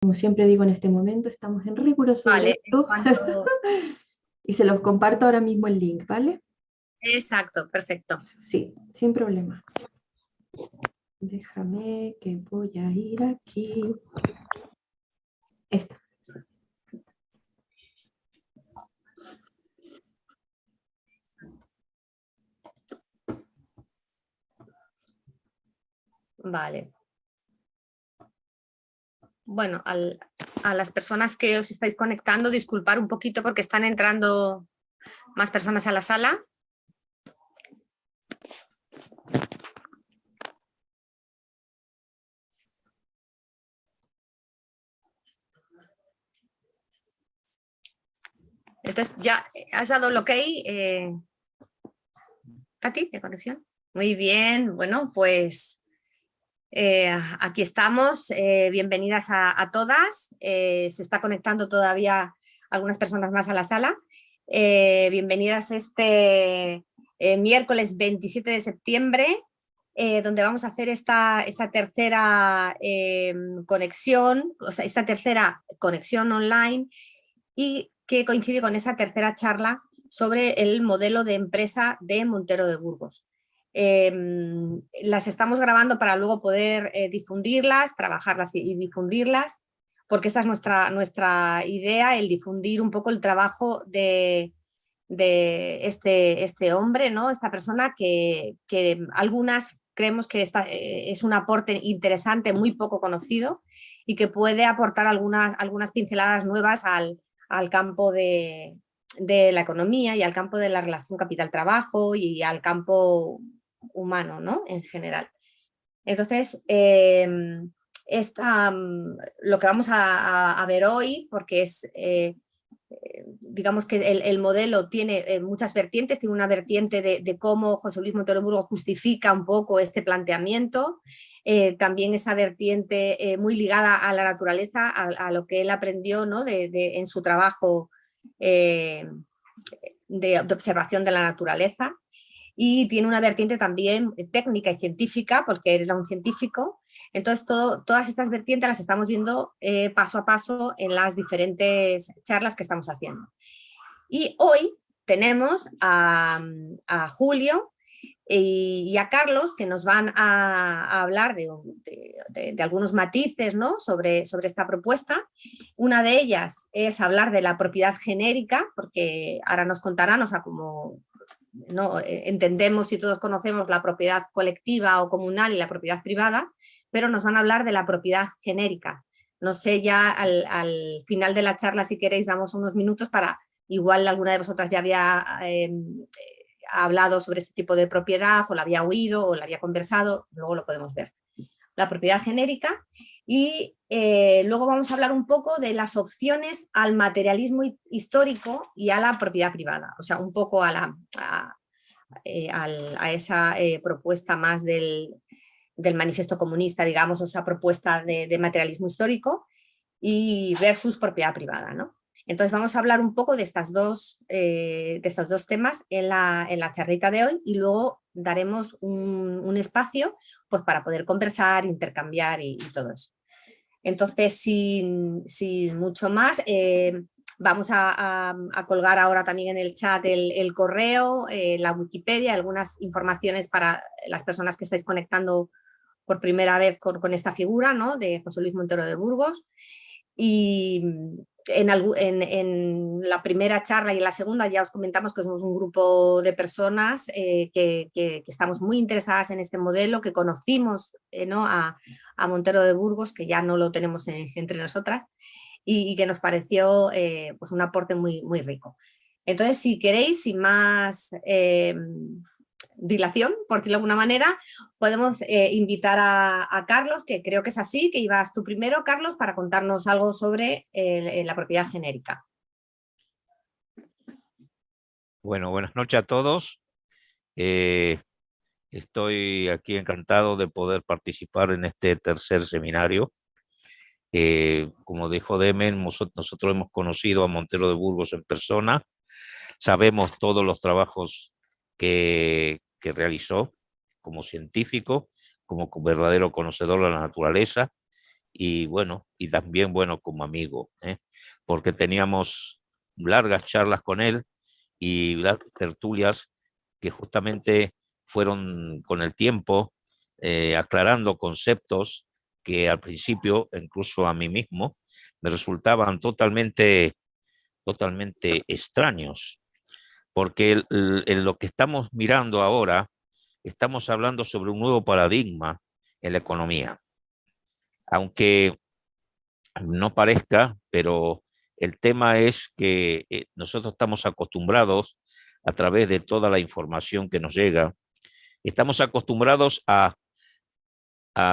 Como siempre digo en este momento, estamos en riguroso Vale, en directo cuanto... y se los comparto ahora mismo el link, ¿vale? Exacto, perfecto. Sí, sin problema. Déjame que voy a ir aquí. Esta. Vale. Bueno, a las personas que os estáis conectando, disculpar un poquito porque están entrando más personas a la sala. Entonces, ¿ya has dado el ok, Katy, de conexión? Muy bien, bueno, pues aquí estamos. Bienvenidas a todas. Se está conectando todavía algunas personas más a la sala. Bienvenidas este miércoles 27 de septiembre, donde vamos a hacer esta tercera conexión, o sea, esta tercera conexión online y que coincide con esa tercera charla sobre el modelo de empresa de Montero de Burgos. Las estamos grabando para luego poder difundirlas, trabajarlas y difundirlas, porque esta es nuestra idea, el difundir un poco el trabajo de este hombre, ¿no? Esta persona que algunas creemos que es un aporte interesante, muy poco conocido y que puede aportar algunas pinceladas nuevas al campo de la economía y al campo de la relación capital-trabajo y al campo humano, ¿no? En general. Entonces, lo que vamos a ver hoy, porque es, digamos que el modelo tiene muchas vertientes, tiene una vertiente de cómo José Luis Montero de Burgos justifica un poco este planteamiento, también esa vertiente muy ligada a la naturaleza, a lo que él aprendió, ¿no? En su trabajo de observación de la naturaleza, y tiene una vertiente también técnica y científica, porque él era un científico. Entonces, todas estas vertientes las estamos viendo paso a paso en las diferentes charlas que estamos haciendo. Y hoy tenemos a Julio y a Carlos, que nos van a hablar de algunos matices, ¿no? sobre esta propuesta. Una de ellas es hablar de la propiedad genérica, porque ahora nos contarán, o sea, como no entendemos y todos conocemos la propiedad colectiva o comunal y la propiedad privada, pero nos van a hablar de la propiedad genérica. No sé, ya al final de la charla, si queréis, damos unos minutos para, igual alguna de vosotras ya había hablado sobre este tipo de propiedad o la había oído o la había conversado, luego lo podemos ver. La propiedad genérica. Y luego vamos a hablar un poco de las opciones al materialismo histórico y a la propiedad privada, o sea, un poco a esa propuesta más del manifiesto comunista, digamos, o esa propuesta de materialismo histórico y versus propiedad privada, ¿no? Entonces vamos a hablar un poco de estos dos temas en la charlita de hoy, y luego daremos un espacio pues, para poder conversar, intercambiar y todo eso. Entonces, sin mucho más, vamos a colgar ahora también en el chat el correo, la Wikipedia, algunas informaciones para las personas que estáis conectando por primera vez con esta figura, ¿no? De José Luis Montero de Burgos. Y en la primera charla y en la segunda ya os comentamos que somos un grupo de personas que estamos muy interesadas en este modelo, que conocimos ¿no? a Montero de Burgos, que ya no lo tenemos entre nosotras, y que nos pareció pues un aporte muy, muy rico. Entonces, si queréis, sin más dilación, por decirlo de alguna manera, podemos invitar a Carlos, que creo que es así, que ibas tú primero, Carlos, para contarnos algo sobre la propiedad genérica. Bueno, buenas noches a todos. Estoy aquí encantado de poder participar en este tercer seminario. Como dijo Demen, nosotros hemos conocido a Montero de Burgos en persona, sabemos todos los trabajos que realizó como científico, como verdadero conocedor de la naturaleza, y bueno, y también bueno como amigo, porque teníamos largas charlas con él y tertulias que justamente fueron con el tiempo aclarando conceptos que al principio, incluso a mí mismo, me resultaban totalmente extraños, porque en lo que estamos mirando ahora, estamos hablando sobre un nuevo paradigma en la economía. Aunque no parezca, pero el tema es que nosotros estamos acostumbrados a través de toda la información que nos llega, estamos acostumbrados a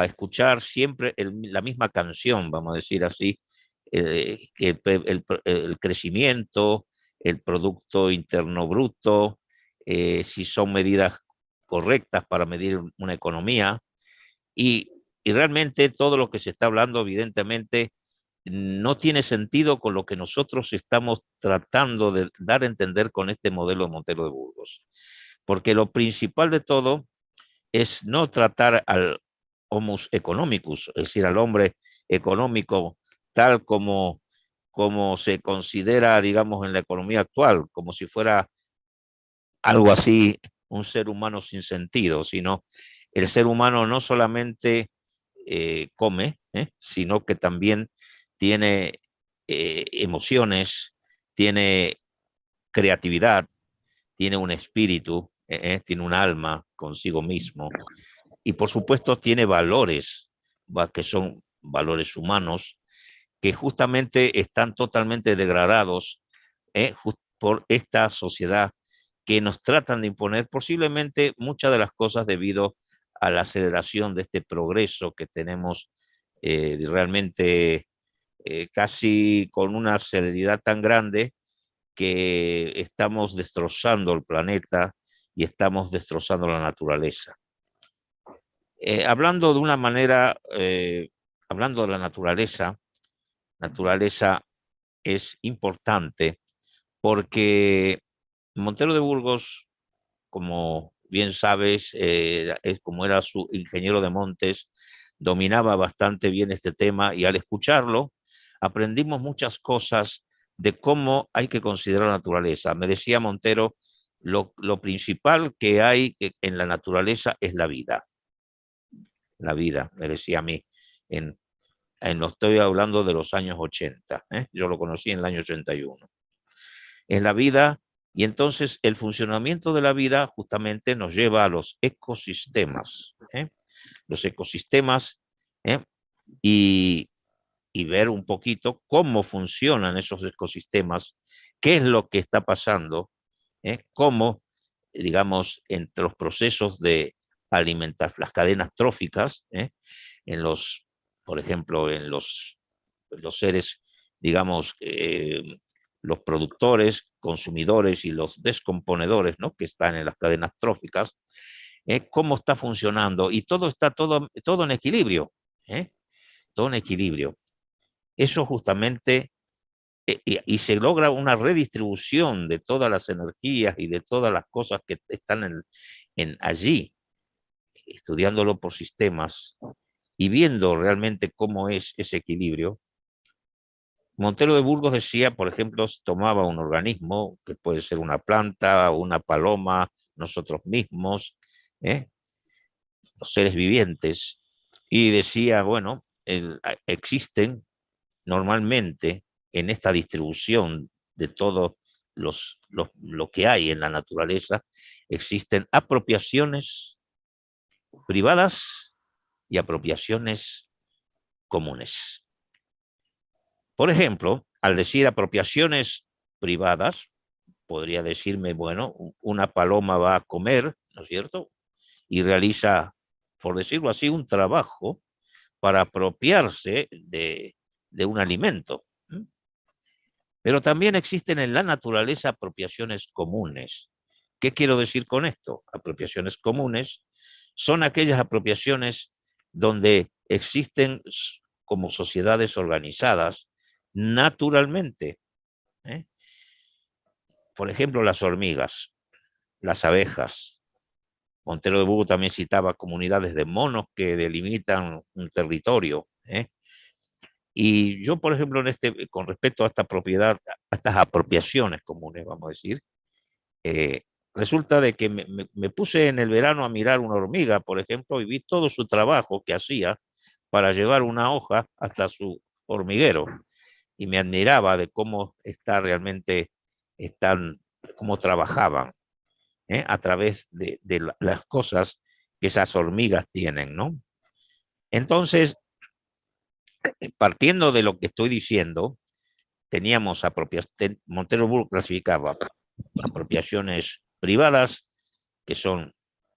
escuchar siempre la misma canción, vamos a decir así, que el crecimiento, el Producto Interno Bruto, si son medidas correctas para medir una economía, y realmente todo lo que se está hablando, evidentemente, no tiene sentido con lo que nosotros estamos tratando de dar a entender con este modelo de Montero de Burgos. Porque lo principal de todo es no tratar al homus economicus, es decir, al hombre económico tal como se considera, digamos, en la economía actual, como si fuera algo así, un ser humano sin sentido, sino el ser humano no solamente come, sino que también tiene emociones, tiene creatividad, tiene un espíritu, tiene un alma consigo mismo y por supuesto tiene valores que son valores humanos que justamente están totalmente degradados por esta sociedad que nos tratan de imponer posiblemente muchas de las cosas debido a la aceleración de este progreso que tenemos realmente casi con una celeridad tan grande que estamos destrozando el planeta y estamos destrozando la naturaleza. Hablando de una manera, hablando de la naturaleza es importante porque Montero de Burgos, como bien sabes, como era su ingeniero de montes, dominaba bastante bien este tema y al escucharlo aprendimos muchas cosas de cómo hay que considerar la naturaleza. Me decía Montero, lo principal que hay en la naturaleza es la vida. La vida, me decía a mí, lo estoy hablando de los años 80, yo lo conocí en el año 81. Es la vida. Y entonces el funcionamiento de la vida justamente nos lleva a los ecosistemas. Los ecosistemas ¿eh? y, y ver un poquito cómo funcionan esos ecosistemas, qué es lo que está pasando, cómo, digamos, entre los procesos de alimentar, las cadenas tróficas, en los, por ejemplo, en los seres, digamos, los productores, consumidores y los descomponedores, ¿no? Que están en las cadenas tróficas, cómo está funcionando y todo está todo en equilibrio, todo en equilibrio. Eso justamente, y se logra una redistribución de todas las energías y de todas las cosas que están allí, estudiándolo por sistemas y viendo realmente cómo es ese equilibrio. Montero de Burgos decía, por ejemplo, tomaba un organismo, que puede ser una planta, una paloma, nosotros mismos, los seres vivientes, y decía, bueno, existen normalmente en esta distribución de todo lo que hay en la naturaleza, existen apropiaciones privadas y apropiaciones comunes. Por ejemplo, al decir apropiaciones privadas, podría decirme, bueno, una paloma va a comer, ¿no es cierto? Y realiza, por decirlo así, un trabajo para apropiarse de un alimento. Pero también existen en la naturaleza apropiaciones comunes. ¿Qué quiero decir con esto? Apropiaciones comunes son aquellas apropiaciones donde existen como sociedades organizadas naturalmente. Por ejemplo, las hormigas, las abejas. Montero de Burgos también citaba comunidades de monos que delimitan un territorio. Y yo, por ejemplo, con respecto a esta propiedad, a estas apropiaciones comunes, vamos a decir, eh, resulta de que me puse en el verano a mirar una hormiga, por ejemplo, y vi todo su trabajo que hacía para llevar una hoja hasta su hormiguero. Y me admiraba de cómo cómo trabajaban, a través de las cosas que esas hormigas tienen, ¿no? Entonces, partiendo de lo que estoy diciendo, teníamos Montero Burgos clasificaba apropiaciones privadas, que son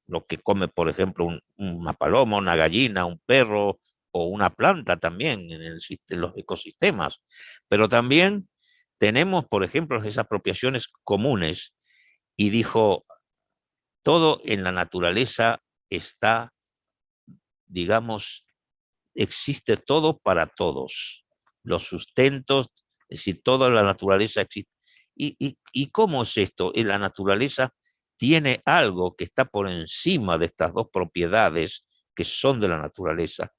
lo que come, por ejemplo, una paloma, una gallina, un perro o una planta también en los ecosistemas. Pero también tenemos, por ejemplo, esas apropiaciones comunes, y dijo, todo en la naturaleza está, digamos, existe todo para todos. Los sustentos, es decir, toda la naturaleza existe. ¿Y cómo es esto? La naturaleza tiene algo que está por encima de estas dos propiedades que son de la naturaleza,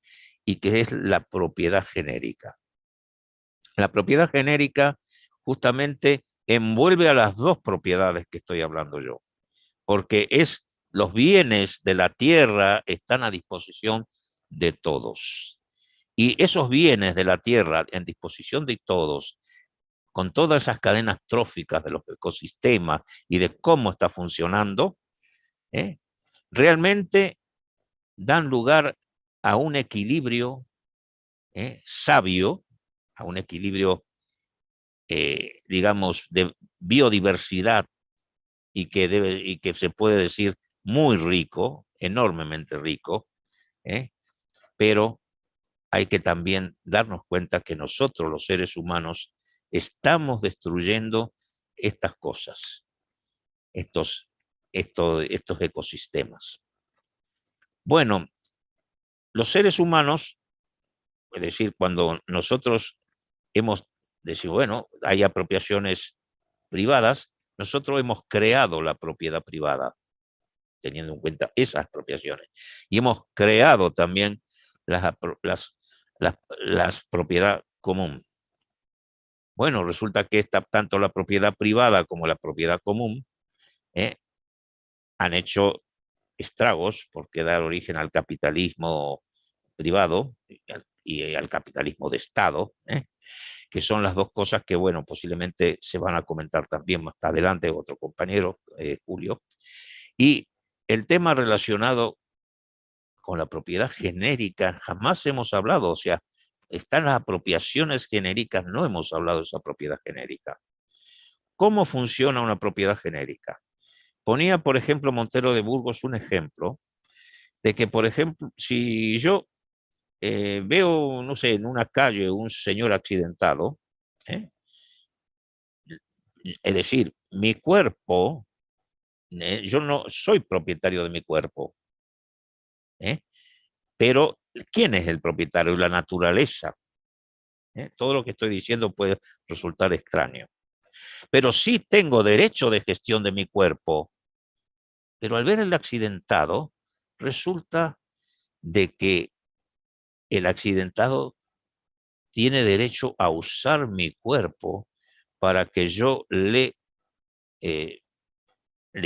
y que es la propiedad genérica. La propiedad genérica justamente envuelve a las dos propiedades que estoy hablando yo, porque los bienes de la tierra están a disposición de todos. Y esos bienes de la tierra en disposición de todos, con todas esas cadenas tróficas de los ecosistemas y de cómo está funcionando, realmente dan lugar a un equilibrio sabio, a un equilibrio, digamos, de biodiversidad, y que se puede decir muy rico, enormemente rico, pero hay que también darnos cuenta que nosotros, los seres humanos, estamos destruyendo estas cosas, estos ecosistemas. Bueno, los seres humanos, es decir, cuando nosotros hemos decir, bueno, hay apropiaciones privadas, nosotros hemos creado la propiedad privada, teniendo en cuenta esas expropiaciones. Y hemos creado también las propiedad común. Bueno, resulta que tanto la propiedad privada como la propiedad común han hecho estragos, porque dar origen al capitalismo privado y al capitalismo de Estado, que son las dos cosas que, bueno, posiblemente se van a comentar también más adelante otro compañero, Julio. Y el tema relacionado con la propiedad genérica jamás hemos hablado, o sea, están las apropiaciones genéricas, no hemos hablado de esa propiedad genérica. ¿Cómo funciona una propiedad genérica? Ponía, por ejemplo, Montero de Burgos un ejemplo de que, por ejemplo, si yo veo, no sé, en una calle un señor accidentado, es decir, mi cuerpo, yo no soy propietario de mi cuerpo, pero ¿quién es el propietario? La naturaleza. Todo lo que estoy diciendo puede resultar extraño. Pero sí tengo derecho de gestión de mi cuerpo. Pero al ver el accidentado, resulta de que el accidentado tiene derecho a usar mi cuerpo para que yo le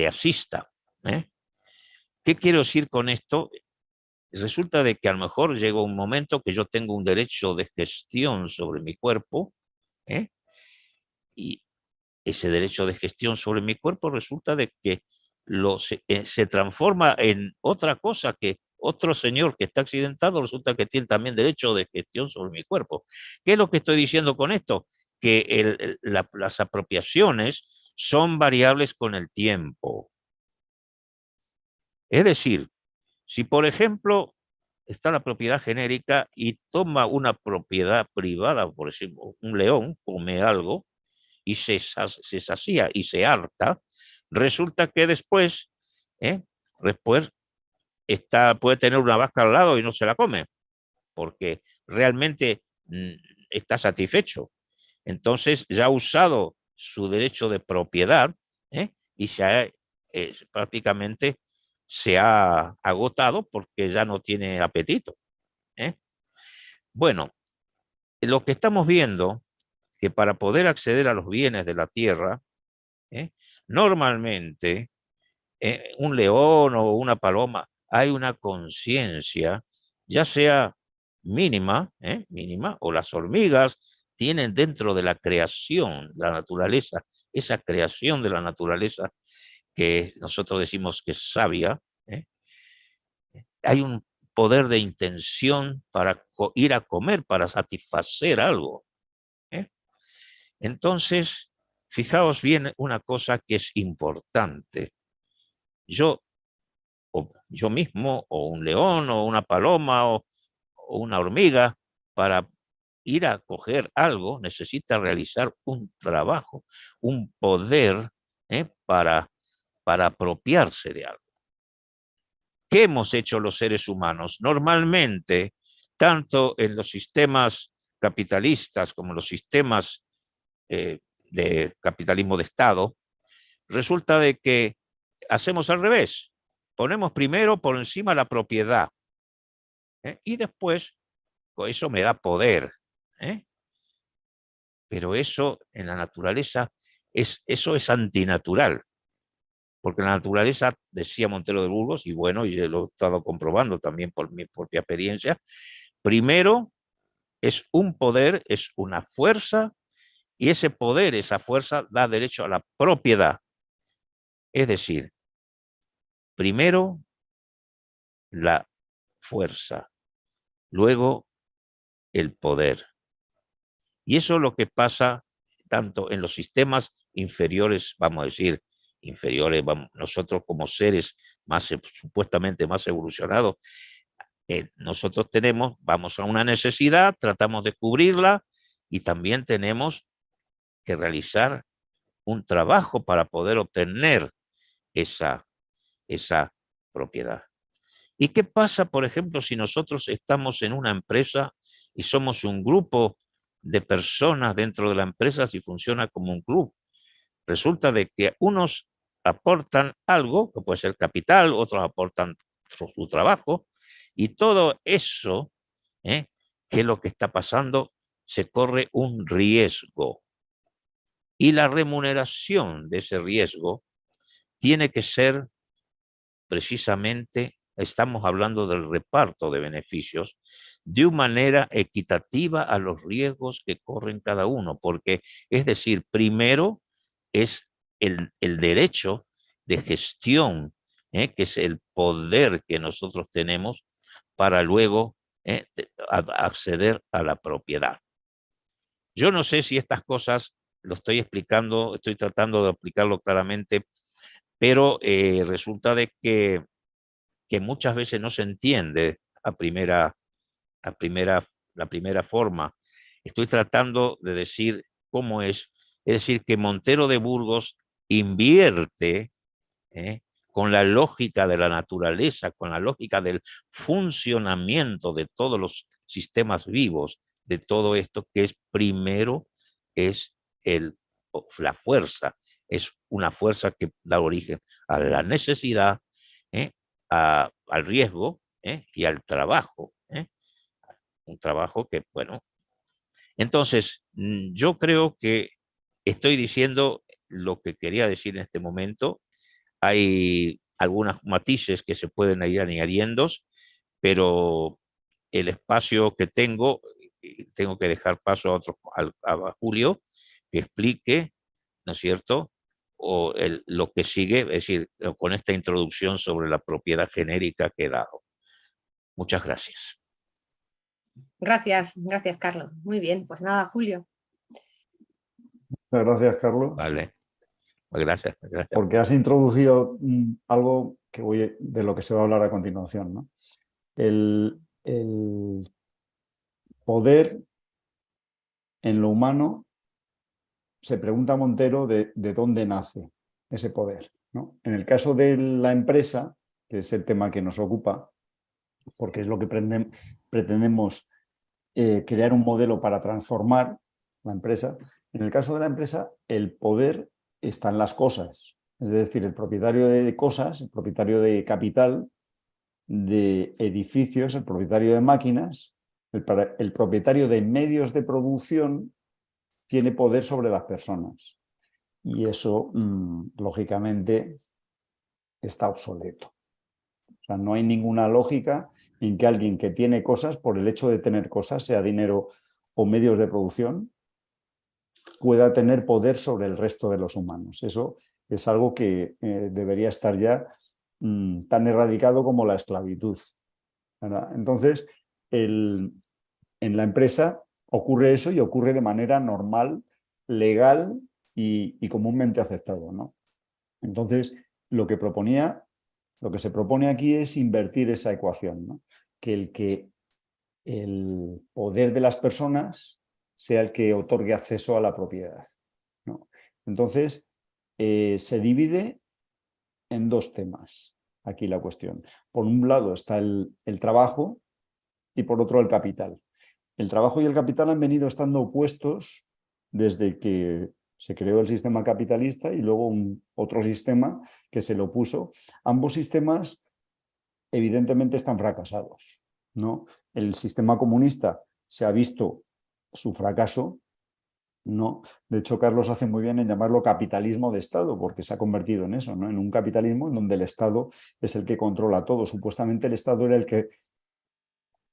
asista. ¿Qué quiero decir con esto? Resulta de que a lo mejor llega un momento que yo tengo un derecho de gestión sobre mi cuerpo, y ese derecho de gestión sobre mi cuerpo resulta de que se transforma en otra cosa, que otro señor que está accidentado resulta que tiene también derecho de gestión sobre mi cuerpo. ¿Qué es lo que estoy diciendo con esto? Que las apropiaciones son variables con el tiempo. Es decir, si por ejemplo está la propiedad genérica y toma una propiedad privada, por ejemplo, un león come algo y se sacía y se harta, resulta que después puede tener una vaca al lado y no se la come, porque realmente está satisfecho. Entonces ya ha usado su derecho de propiedad, y prácticamente se ha agotado porque ya no tiene apetito. Bueno, lo que estamos viendo, que para poder acceder a los bienes de la tierra, normalmente un león o una paloma, hay una conciencia, ya sea mínima, mínima, o las hormigas tienen dentro de la creación, la naturaleza, esa creación de la naturaleza que nosotros decimos que es sabia, hay un poder de intención para ir a comer, para satisfacer algo. Entonces, fijaos bien una cosa que es importante. Yo mismo, o un león, o una paloma, o una hormiga, para ir a coger algo, necesita realizar un trabajo, un poder para apropiarse de algo. ¿Qué hemos hecho los seres humanos? Normalmente, tanto en los sistemas capitalistas como en los sistemas de capitalismo de Estado, resulta de que hacemos al revés. Ponemos primero por encima la propiedad, y después eso me da poder. Pero eso en la naturaleza, eso es antinatural. Porque la naturaleza, decía Montero de Burgos, y bueno, yo lo he estado comprobando también por mi propia experiencia, primero es un poder, es una fuerza, y ese poder, esa fuerza, da derecho a la propiedad. Es decir, primero la fuerza, luego el poder. Y eso es lo que pasa tanto en los sistemas inferiores, vamos a decir, inferiores, nosotros como seres más supuestamente más evolucionados, nosotros vamos a una necesidad, tratamos de cubrirla y también tenemos que realizar un trabajo para poder obtener esa propiedad. ¿Y qué pasa, por ejemplo, si nosotros estamos en una empresa y somos un grupo de personas dentro de la empresa, si funciona como un club? Resulta de que unos aportan algo, que puede ser capital, otros aportan su trabajo, y todo eso, que es lo que está pasando, se corre un riesgo. Y la remuneración de ese riesgo tiene que ser precisamente, estamos hablando del reparto de beneficios, de una manera equitativa a los riesgos que corren cada uno, porque es decir, primero es el derecho de gestión, que es el poder que nosotros tenemos para luego acceder a la propiedad. Yo no sé si estas cosas lo estoy explicando, estoy tratando de explicarlo claramente, pero resulta de que muchas veces no se entiende la primera forma. Estoy tratando de decir cómo es decir, que Montero de Burgos invierte con la lógica de la naturaleza, con la lógica del funcionamiento de todos los sistemas vivos, de todo esto que es primero, es la fuerza, es una fuerza que da origen a la necesidad, al riesgo y al trabajo. Un trabajo que, bueno, entonces yo creo que estoy diciendo lo que quería decir en este momento. Hay algunos matices que se pueden ir añadiendo, pero el espacio que tengo que dejar paso a Julio, que explique, ¿no es cierto?, lo que sigue, es decir, con esta introducción sobre la propiedad genérica que he dado. Muchas gracias. Gracias, Carlos. Muy bien, pues nada, Julio. Muchas gracias, Carlos. Vale. Gracias. Porque has introducido algo de lo que se va a hablar a continuación, ¿no? El poder en lo humano, se pregunta Montero de dónde nace ese poder, ¿no? En el caso de la empresa, que es el tema que nos ocupa, porque es lo que pretendemos crear un modelo para transformar la empresa. En el caso de la empresa, el poder está en las cosas. Es decir, el propietario de cosas, el propietario de capital, de edificios, el propietario de máquinas, El propietario de medios de producción tiene poder sobre las personas. Y eso, lógicamente, está obsoleto. O sea, no hay ninguna lógica en que alguien que tiene cosas, por el hecho de tener cosas, sea dinero o medios de producción, pueda tener poder sobre el resto de los humanos. Eso es algo que debería estar ya tan erradicado como la esclavitud, ¿verdad? Entonces, en la empresa ocurre eso y ocurre de manera normal, legal y comúnmente aceptado, ¿no? Entonces, lo que se propone aquí es invertir esa ecuación, ¿no? Que el poder de las personas sea el que otorgue acceso a la propiedad, ¿no? Entonces, se divide en dos temas aquí la cuestión. Por un lado está el trabajo y por otro el capital. El trabajo y el capital han venido estando opuestos desde que se creó el sistema capitalista y luego otro sistema que se lo opuso. Ambos sistemas evidentemente están fracasados, ¿no? El sistema comunista se ha visto su fracaso, ¿no? De hecho, Carlos hace muy bien en llamarlo capitalismo de Estado, porque se ha convertido en eso, ¿no? En un capitalismo en donde el Estado es el que controla todo. Supuestamente el Estado era el que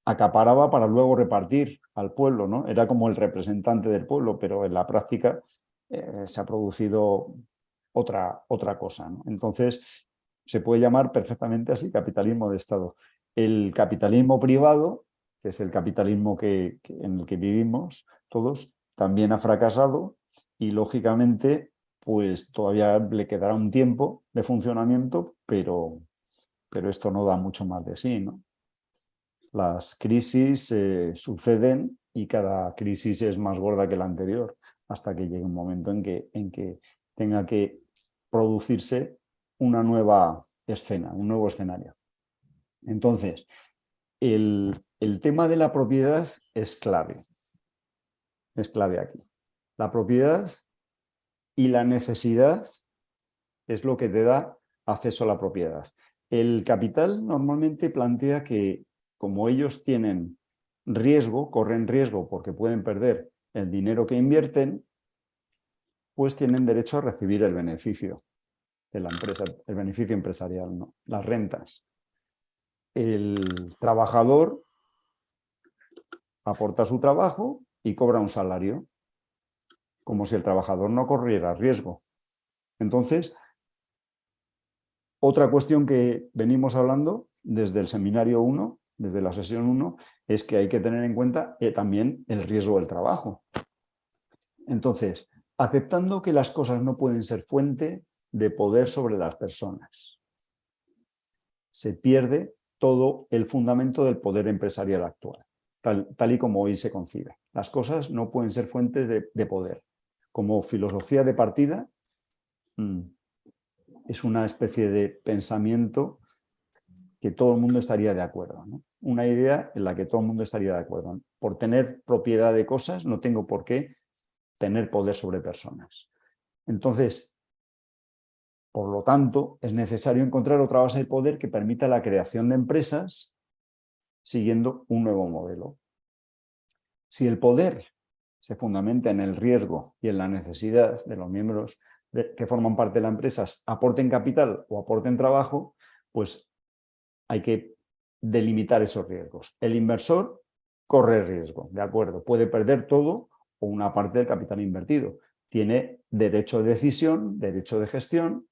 acaparaba para luego repartir al pueblo, ¿no? Era como el representante del pueblo, pero en la práctica se ha producido otra cosa, ¿no? Entonces, se puede llamar perfectamente así, capitalismo de Estado. El capitalismo privado, que es el capitalismo en el que vivimos todos, también ha fracasado y, lógicamente, pues todavía le quedará un tiempo de funcionamiento, pero esto no da mucho más de sí, ¿no? Las crisis suceden y cada crisis es más gorda que la anterior, hasta que llegue un momento en que tenga que producirse una nueva escena, un nuevo escenario. Entonces, el tema de la propiedad es clave aquí. La propiedad y la necesidad es lo que te da acceso a la propiedad. El capital normalmente plantea que, como ellos tienen riesgo, corren riesgo porque pueden perder el dinero que invierten, pues tienen derecho a recibir el beneficio de la empresa, el beneficio empresarial, ¿no? Las rentas. El trabajador aporta su trabajo y cobra un salario, como si el trabajador no corriera riesgo. Entonces, otra cuestión que venimos hablando desde el seminario 1, desde la sesión 1, es que hay que tener en cuenta también el riesgo del trabajo. Entonces, aceptando que las cosas no pueden ser fuente de poder sobre las personas, se pierde todo el fundamento del poder empresarial actual, tal y como hoy se concibe. Las cosas no pueden ser fuentes de poder. Como filosofía de partida, es una especie de pensamiento que todo el mundo estaría de acuerdo, ¿no? Una idea en la que todo el mundo estaría de acuerdo. Por tener propiedad de cosas no tengo por qué tener poder sobre personas. Entonces, por lo tanto, es necesario encontrar otra base de poder que permita la creación de empresas siguiendo un nuevo modelo. Si el poder se fundamenta en el riesgo y en la necesidad de los miembros que forman parte de la empresa aporten capital o aporten trabajo, pues hay que delimitar esos riesgos. El inversor corre riesgo, ¿de acuerdo? Puede perder todo o una parte del capital invertido. Tiene derecho de decisión, derecho de gestión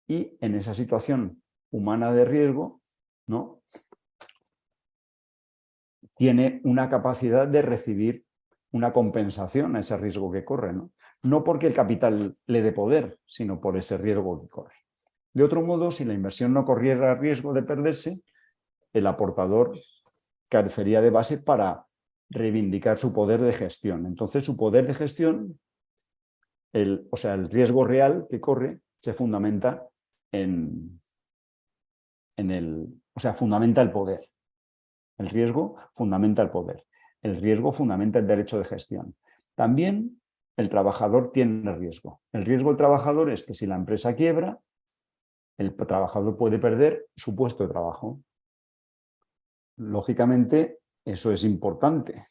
y en esa situación humana de riesgo, ¿no?, tiene una capacidad de recibir una compensación a ese riesgo que corre, ¿no? No porque el capital le dé poder, sino por ese riesgo que corre. De otro modo, si la inversión no corriera riesgo de perderse, el aportador carecería de base para reivindicar su poder de gestión. Entonces, su poder de gestión, el riesgo real que corre, se fundamenta fundamenta el poder. El riesgo fundamenta el poder. El riesgo fundamenta el derecho de gestión. También el trabajador tiene riesgo. El riesgo del trabajador es que si la empresa quiebra, el trabajador puede perder su puesto de trabajo. Lógicamente, eso es importante,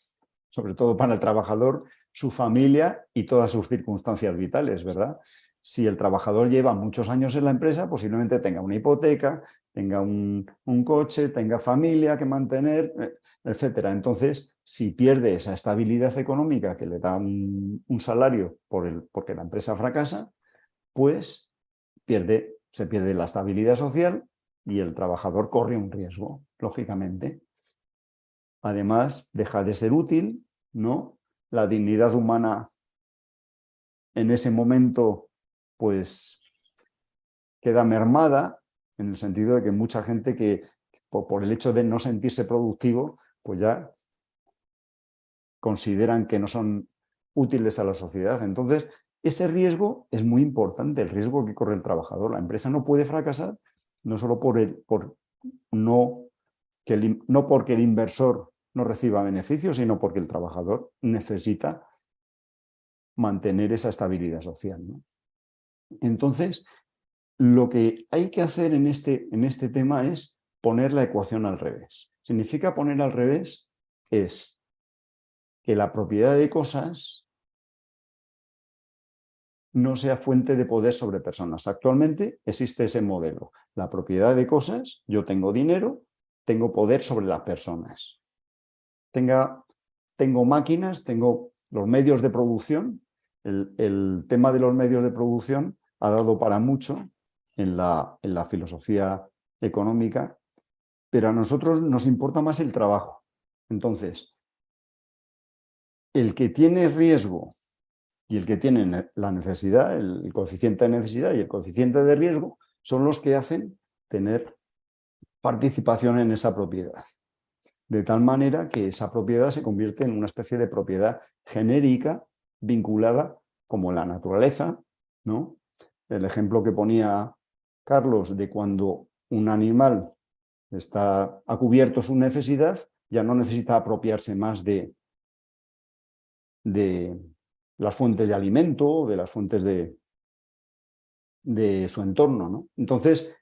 sobre todo para el trabajador, su familia y todas sus circunstancias vitales, ¿verdad? Si el trabajador lleva muchos años en la empresa, posiblemente tenga una hipoteca, tenga un coche, tenga familia que mantener, etcétera. Entonces, si pierde esa estabilidad económica que le da un salario porque la empresa fracasa, pues se pierde la estabilidad social y el trabajador corre un riesgo, lógicamente. Además, deja de ser útil, ¿no? La dignidad humana en ese momento, pues, queda mermada, en el sentido de que mucha gente que por el hecho de no sentirse productivo, pues ya consideran que no son útiles a la sociedad. Entonces, ese riesgo es muy importante, el riesgo que corre el trabajador. La empresa no puede fracasar, no solo no porque el inversor no reciba beneficios, sino porque el trabajador necesita mantener esa estabilidad social, ¿no? Entonces, lo que hay que hacer en este tema es poner la ecuación al revés. Significa poner al revés es que la propiedad de cosas no sea fuente de poder sobre personas. Actualmente existe ese modelo. La propiedad de cosas, yo tengo dinero, tengo poder sobre las personas. Tengo máquinas, tengo los medios de producción. El tema de los medios de producción ha dado para mucho en la filosofía económica, pero a nosotros nos importa más el trabajo. Entonces, el que tiene riesgo y el que tiene la necesidad, el coeficiente de necesidad y el coeficiente de riesgo, son los que hacen tener participación en esa propiedad. De tal manera que esa propiedad se convierte en una especie de propiedad genérica vinculada como la naturaleza, ¿no? El ejemplo que ponía Carlos de cuando un animal ha cubierto su necesidad, ya no necesita apropiarse más de las fuentes de alimento, de las fuentes de su entorno, ¿no? Entonces,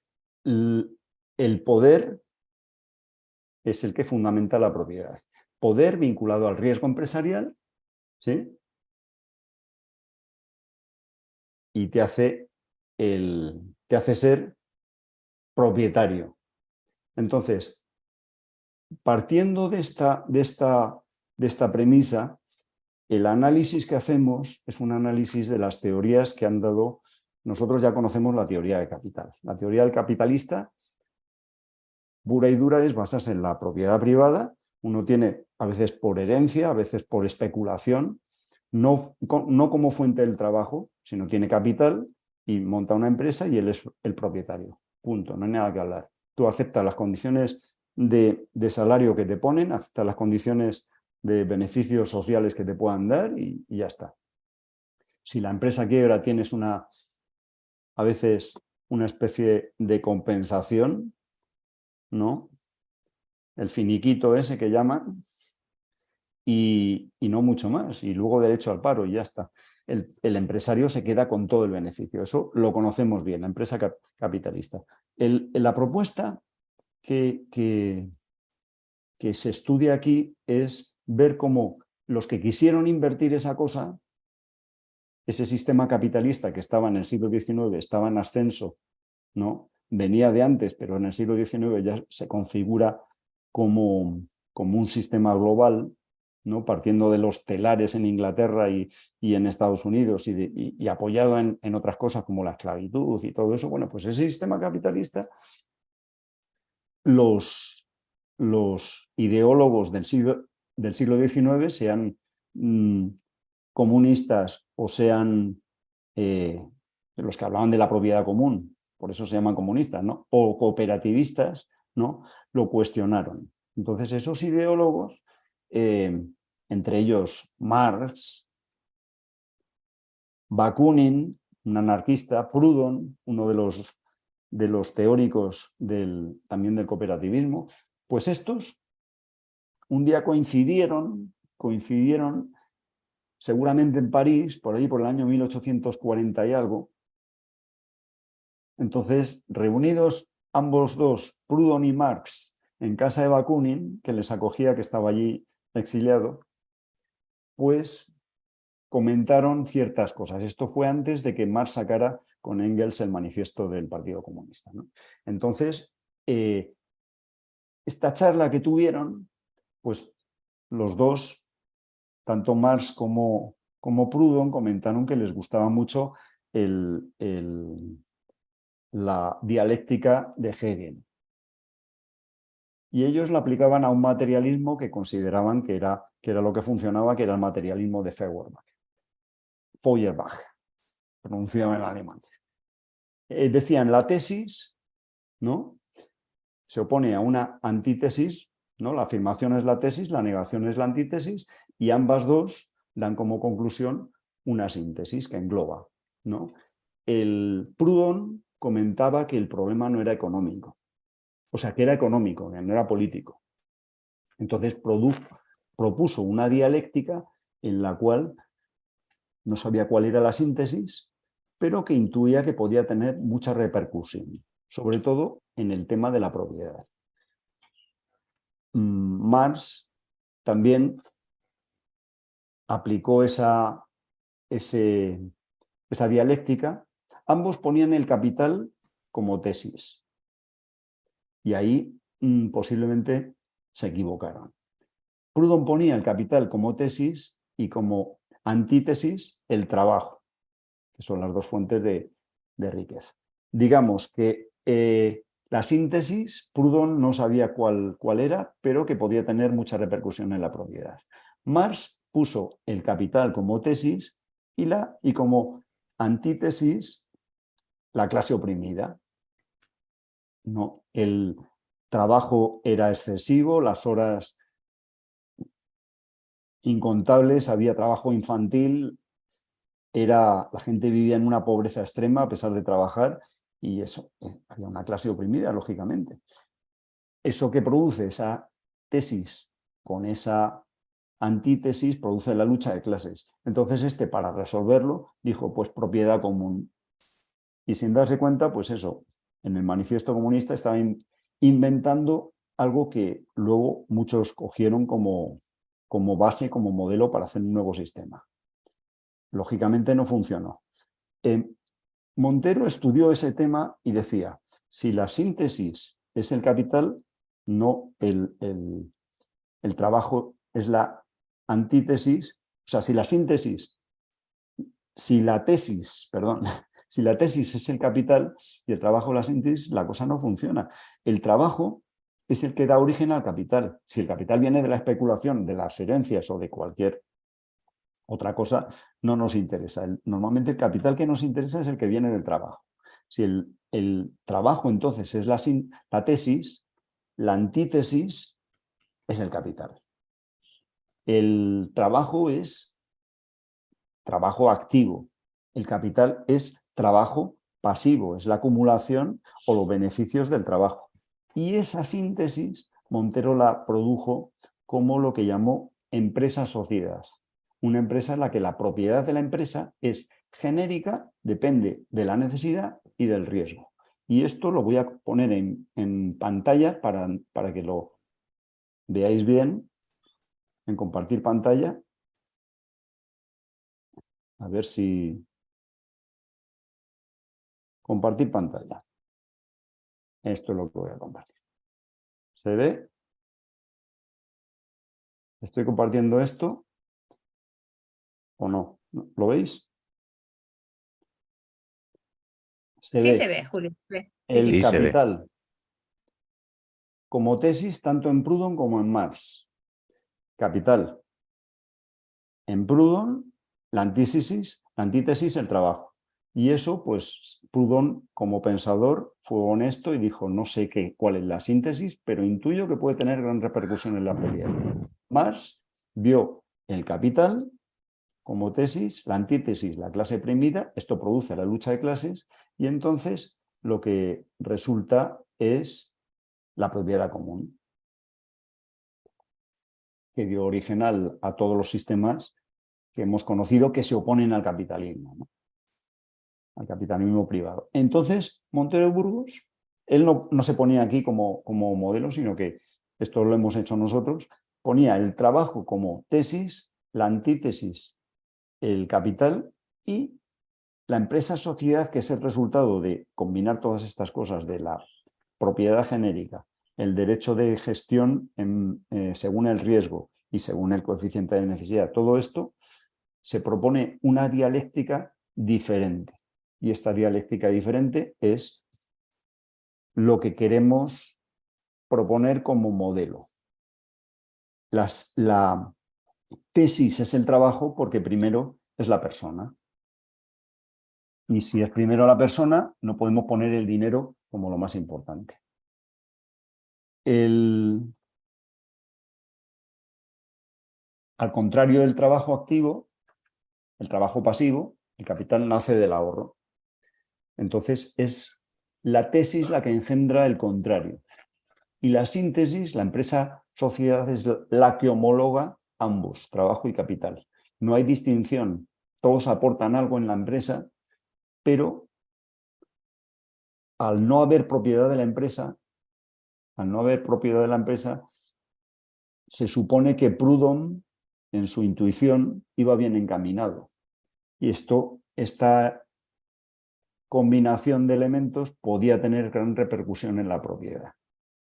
el poder es el que fundamenta la propiedad. Poder vinculado al riesgo empresarial, ¿sí? Y te hace ser propietario. Entonces, partiendo de esta premisa, el análisis que hacemos es un análisis de las teorías que han dado. Nosotros ya conocemos la teoría de capital. La teoría del capitalista, pura y dura, es basarse en la propiedad privada. Uno tiene, a veces por herencia, a veces por especulación, no como fuente del trabajo, sino tiene capital y monta una empresa y él es el propietario. Punto, no hay nada que hablar. Tú aceptas las condiciones de salario que te ponen, aceptas las condiciones de beneficios sociales que te puedan dar y ya está. Si la empresa quiebra, tienes a veces una especie de compensación, ¿no? El finiquito ese que llaman, y no mucho más. Y luego derecho al paro y ya está. El empresario se queda con todo el beneficio. Eso lo conocemos bien, la empresa capitalista. La propuesta que se estudia aquí es ver cómo los que quisieron invertir esa cosa, ese sistema capitalista que estaba en el siglo XIX, estaba en ascenso, ¿no? Venía de antes, pero en el siglo XIX ya se configura como un sistema global, ¿no? Partiendo de los telares en Inglaterra y en Estados Unidos y apoyado en otras cosas como la esclavitud y todo eso. Bueno, pues ese sistema capitalista, los ideólogos del siglo XIX, sean comunistas o sean los que hablaban de la propiedad común, por eso se llaman comunistas, ¿no? O cooperativistas, ¿no? Lo cuestionaron. Entonces esos ideólogos, entre ellos Marx, Bakunin, un anarquista, Proudhon, uno de los teóricos también del cooperativismo, pues estos un día coincidieron seguramente en París, por ahí por el año 1840 y algo. Entonces, reunidos ambos dos, Proudhon y Marx, en casa de Bakunin, que les acogía, que estaba allí exiliado, pues comentaron ciertas cosas. Esto fue antes de que Marx sacara con Engels el manifiesto del Partido Comunista, ¿no? Entonces, esta charla que tuvieron, pues los dos, tanto Marx como Proudhon, comentaron que les gustaba mucho la dialéctica de Hegel. Y ellos la aplicaban a un materialismo que consideraban que era lo que funcionaba, que era el materialismo de Feuerbach, pronunciado en alemán. Decían, la tesis, ¿no?, se opone a una antítesis, ¿no? La afirmación es la tesis, la negación es la antítesis, y ambas dos dan como conclusión una síntesis que engloba, ¿no? El Proudhon comentaba que el problema no era económico, o sea, que era económico, que no era político. Entonces propuso una dialéctica en la cual no sabía cuál era la síntesis, pero que intuía que podía tener mucha repercusión, sobre todo en el tema de la propiedad. Marx también aplicó esa dialéctica. Ambos ponían el capital como tesis. Y ahí posiblemente se equivocaron. Proudhon ponía el capital como tesis y como antítesis el trabajo, que son las dos fuentes de riqueza. Digamos que la síntesis, Proudhon no sabía cuál era, pero que podía tener mucha repercusión en la propiedad. Marx puso el capital como tesis y como antítesis la clase oprimida. No, el trabajo era excesivo, las horas incontables, había trabajo infantil, la gente vivía en una pobreza extrema a pesar de trabajar, y eso, había una clase oprimida, lógicamente. Eso que produce esa tesis con esa antítesis produce la lucha de clases. Entonces para resolverlo, dijo, pues propiedad común. Y sin darse cuenta, pues eso, en el manifiesto comunista estaba inventando algo que luego muchos cogieron como base, como modelo para hacer un nuevo sistema. Lógicamente no funcionó. Montero estudió ese tema y decía, si la síntesis es el capital, no el trabajo es la antítesis, o sea, si la tesis es el capital y el trabajo la síntesis, la cosa no funciona. El trabajo es el que da origen al capital. Si el capital viene de la especulación, de las herencias o de cualquier otra cosa, no nos interesa. Normalmente el capital que nos interesa es el que viene del trabajo. Si el trabajo entonces es la tesis, la antítesis es el capital. El trabajo es trabajo activo. El capital es trabajo pasivo, es la acumulación o los beneficios del trabajo. Y esa síntesis Montero la produjo como lo que llamó empresa-sociedad. Una empresa en la que la propiedad de la empresa es genérica, depende de la necesidad y del riesgo. Y esto lo voy a poner en pantalla para que lo veáis bien, en compartir pantalla. A ver si... Compartir pantalla. Esto es lo que voy a compartir. ¿Se ve? ¿Estoy compartiendo esto o no? ¿Lo veis? Sí, se ve, Julio. El Sí, se ve. capital como tesis tanto en Proudhon como en Marx. Capital. En Proudhon, la antítesis, el trabajo. Y eso, pues, Proudhon, como pensador, fue honesto y dijo, no sé cuál es la síntesis, pero intuyo que puede tener gran repercusión en la propiedad. Marx vio el capital como tesis, la antítesis, la clase oprimida, esto produce la lucha de clases, y entonces lo que resulta es la propiedad común, que dio origen a todos los sistemas que hemos conocido que se oponen al capitalismo, ¿no? Al capitalismo privado. Entonces, Montero de Burgos él no se ponía aquí como modelo, sino que esto lo hemos hecho nosotros, ponía el trabajo como tesis, la antítesis, el capital y la empresa-sociedad, que es el resultado de combinar todas estas cosas de la propiedad genérica, el derecho de gestión según el riesgo y según el coeficiente de necesidad. Todo esto se propone una dialéctica diferente. Y esta dialéctica diferente es lo que queremos proponer como modelo. La tesis es el trabajo porque primero es la persona. Y si es primero la persona, no podemos poner el dinero como lo más importante. Al contrario del trabajo activo, el trabajo pasivo, el capital nace del ahorro. Entonces es la tesis la que engendra el contrario. Y la síntesis, la empresa-sociedad, es la que homologa ambos, trabajo y capital. No hay distinción, todos aportan algo en la empresa, pero al no haber propiedad de la empresa, se supone que Proudhon, en su intuición, iba bien encaminado. Y esta combinación de elementos podía tener gran repercusión en la propiedad,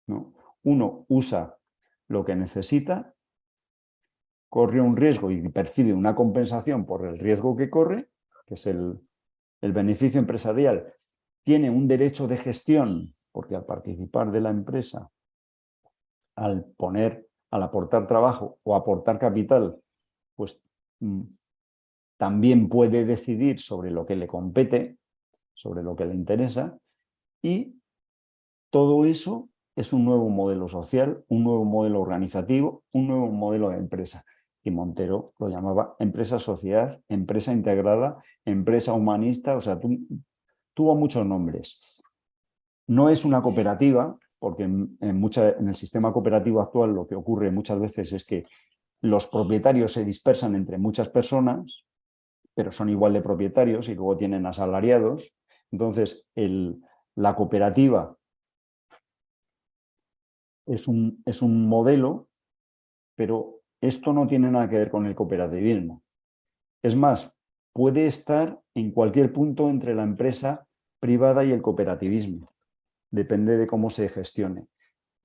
¿no? Uno usa lo que necesita, corre un riesgo y percibe una compensación por el riesgo que corre, que es el beneficio empresarial. Tiene un derecho de gestión, porque al participar de la empresa, al aportar trabajo o aportar capital, pues también puede decidir sobre lo que le compete, sobre lo que le interesa, y todo eso es un nuevo modelo social, un nuevo modelo organizativo, un nuevo modelo de empresa. Y Montero lo llamaba empresa-sociedad, empresa integrada, empresa humanista, o sea, tuvo muchos nombres. No es una cooperativa, porque en el sistema cooperativo actual lo que ocurre muchas veces es que los propietarios se dispersan entre muchas personas, pero son igual de propietarios y luego tienen asalariados. Entonces, la cooperativa es un modelo, pero esto no tiene nada que ver con el cooperativismo. Es más, puede estar en cualquier punto entre la empresa privada y el cooperativismo. Depende de cómo se gestione,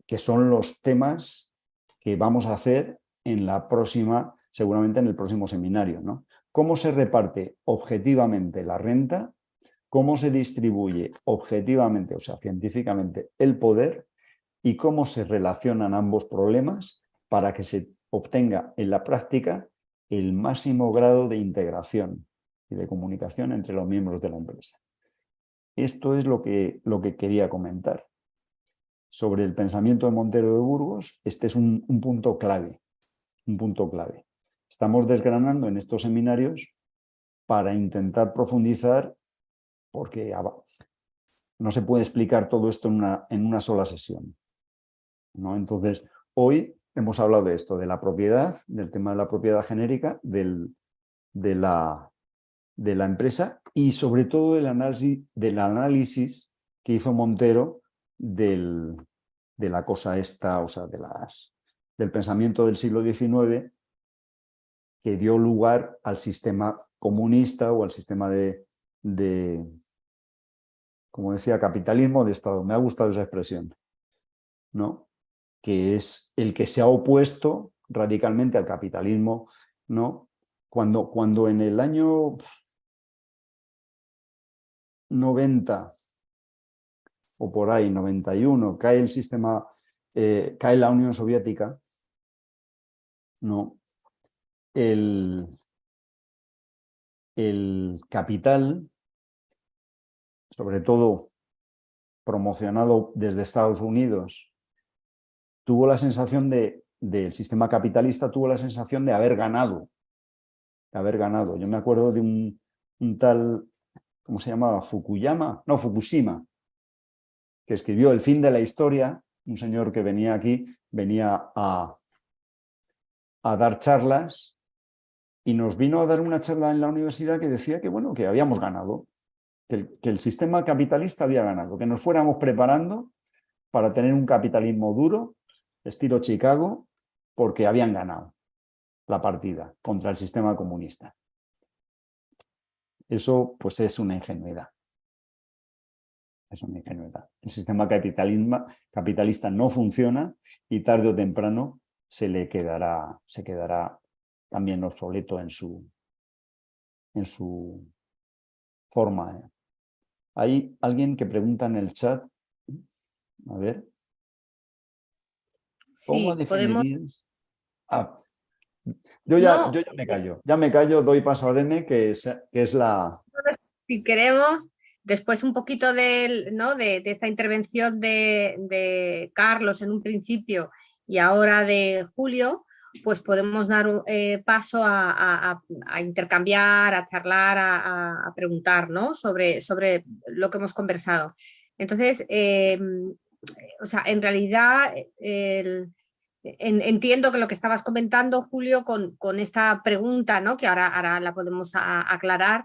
que son los temas que vamos a hacer seguramente en el próximo seminario, ¿no? ¿Cómo se reparte objetivamente la renta? ¿Cómo se distribuye objetivamente, o sea, científicamente, el poder? ¿Y cómo se relacionan ambos problemas para que se obtenga en la práctica el máximo grado de integración y de comunicación entre los miembros de la empresa? Esto es lo que quería comentar. Sobre el pensamiento de Montero de Burgos, este es un punto clave. Un punto clave. Estamos desgranando en estos seminarios para intentar profundizar, porque no se puede explicar todo esto en una sola sesión, ¿no? Entonces, hoy hemos hablado de esto, de la propiedad, del tema de la propiedad genérica, de la empresa y sobre todo del análisis que hizo Montero de la cosa esta, o sea, del pensamiento del siglo XIX que dio lugar al sistema comunista o al sistema de como decía, capitalismo de Estado. Me ha gustado esa expresión, ¿no? Que es el que se ha opuesto radicalmente al capitalismo, ¿no? Cuando en el año 90 o por ahí, 91, cae el sistema, cae la Unión Soviética, ¿no? El capital, sobre todo promocionado desde Estados Unidos, tuvo la sensación del sistema capitalista, tuvo la sensación de haber ganado. Yo me acuerdo de un tal, ¿cómo se llamaba? Fukushima, que escribió El fin de la historia, un señor que venía aquí, venía a dar charlas y nos vino a dar una charla en la universidad que decía que, bueno, que habíamos ganado, que el sistema capitalista había ganado, que nos fuéramos preparando para tener un capitalismo duro, estilo Chicago, porque habían ganado la partida contra el sistema comunista. Eso pues es una ingenuidad. Es una ingenuidad. El sistema capitalista no funciona y tarde o temprano se quedará también obsoleto en su forma. Hay alguien que pregunta en el chat, a ver, ¿cómo Sí, podemos... definirías? Yo ya No, me callo, doy paso a Deme, que es la... si queremos, después un poquito ¿no? de esta intervención de Carlos en un principio y ahora de Julio, pues podemos dar paso a intercambiar, a charlar, a preguntar, ¿no? sobre lo que hemos conversado. Entonces, o sea, en realidad entiendo que lo que estabas comentando, Julio, con esta pregunta, ¿no? Que ahora la podemos aclarar.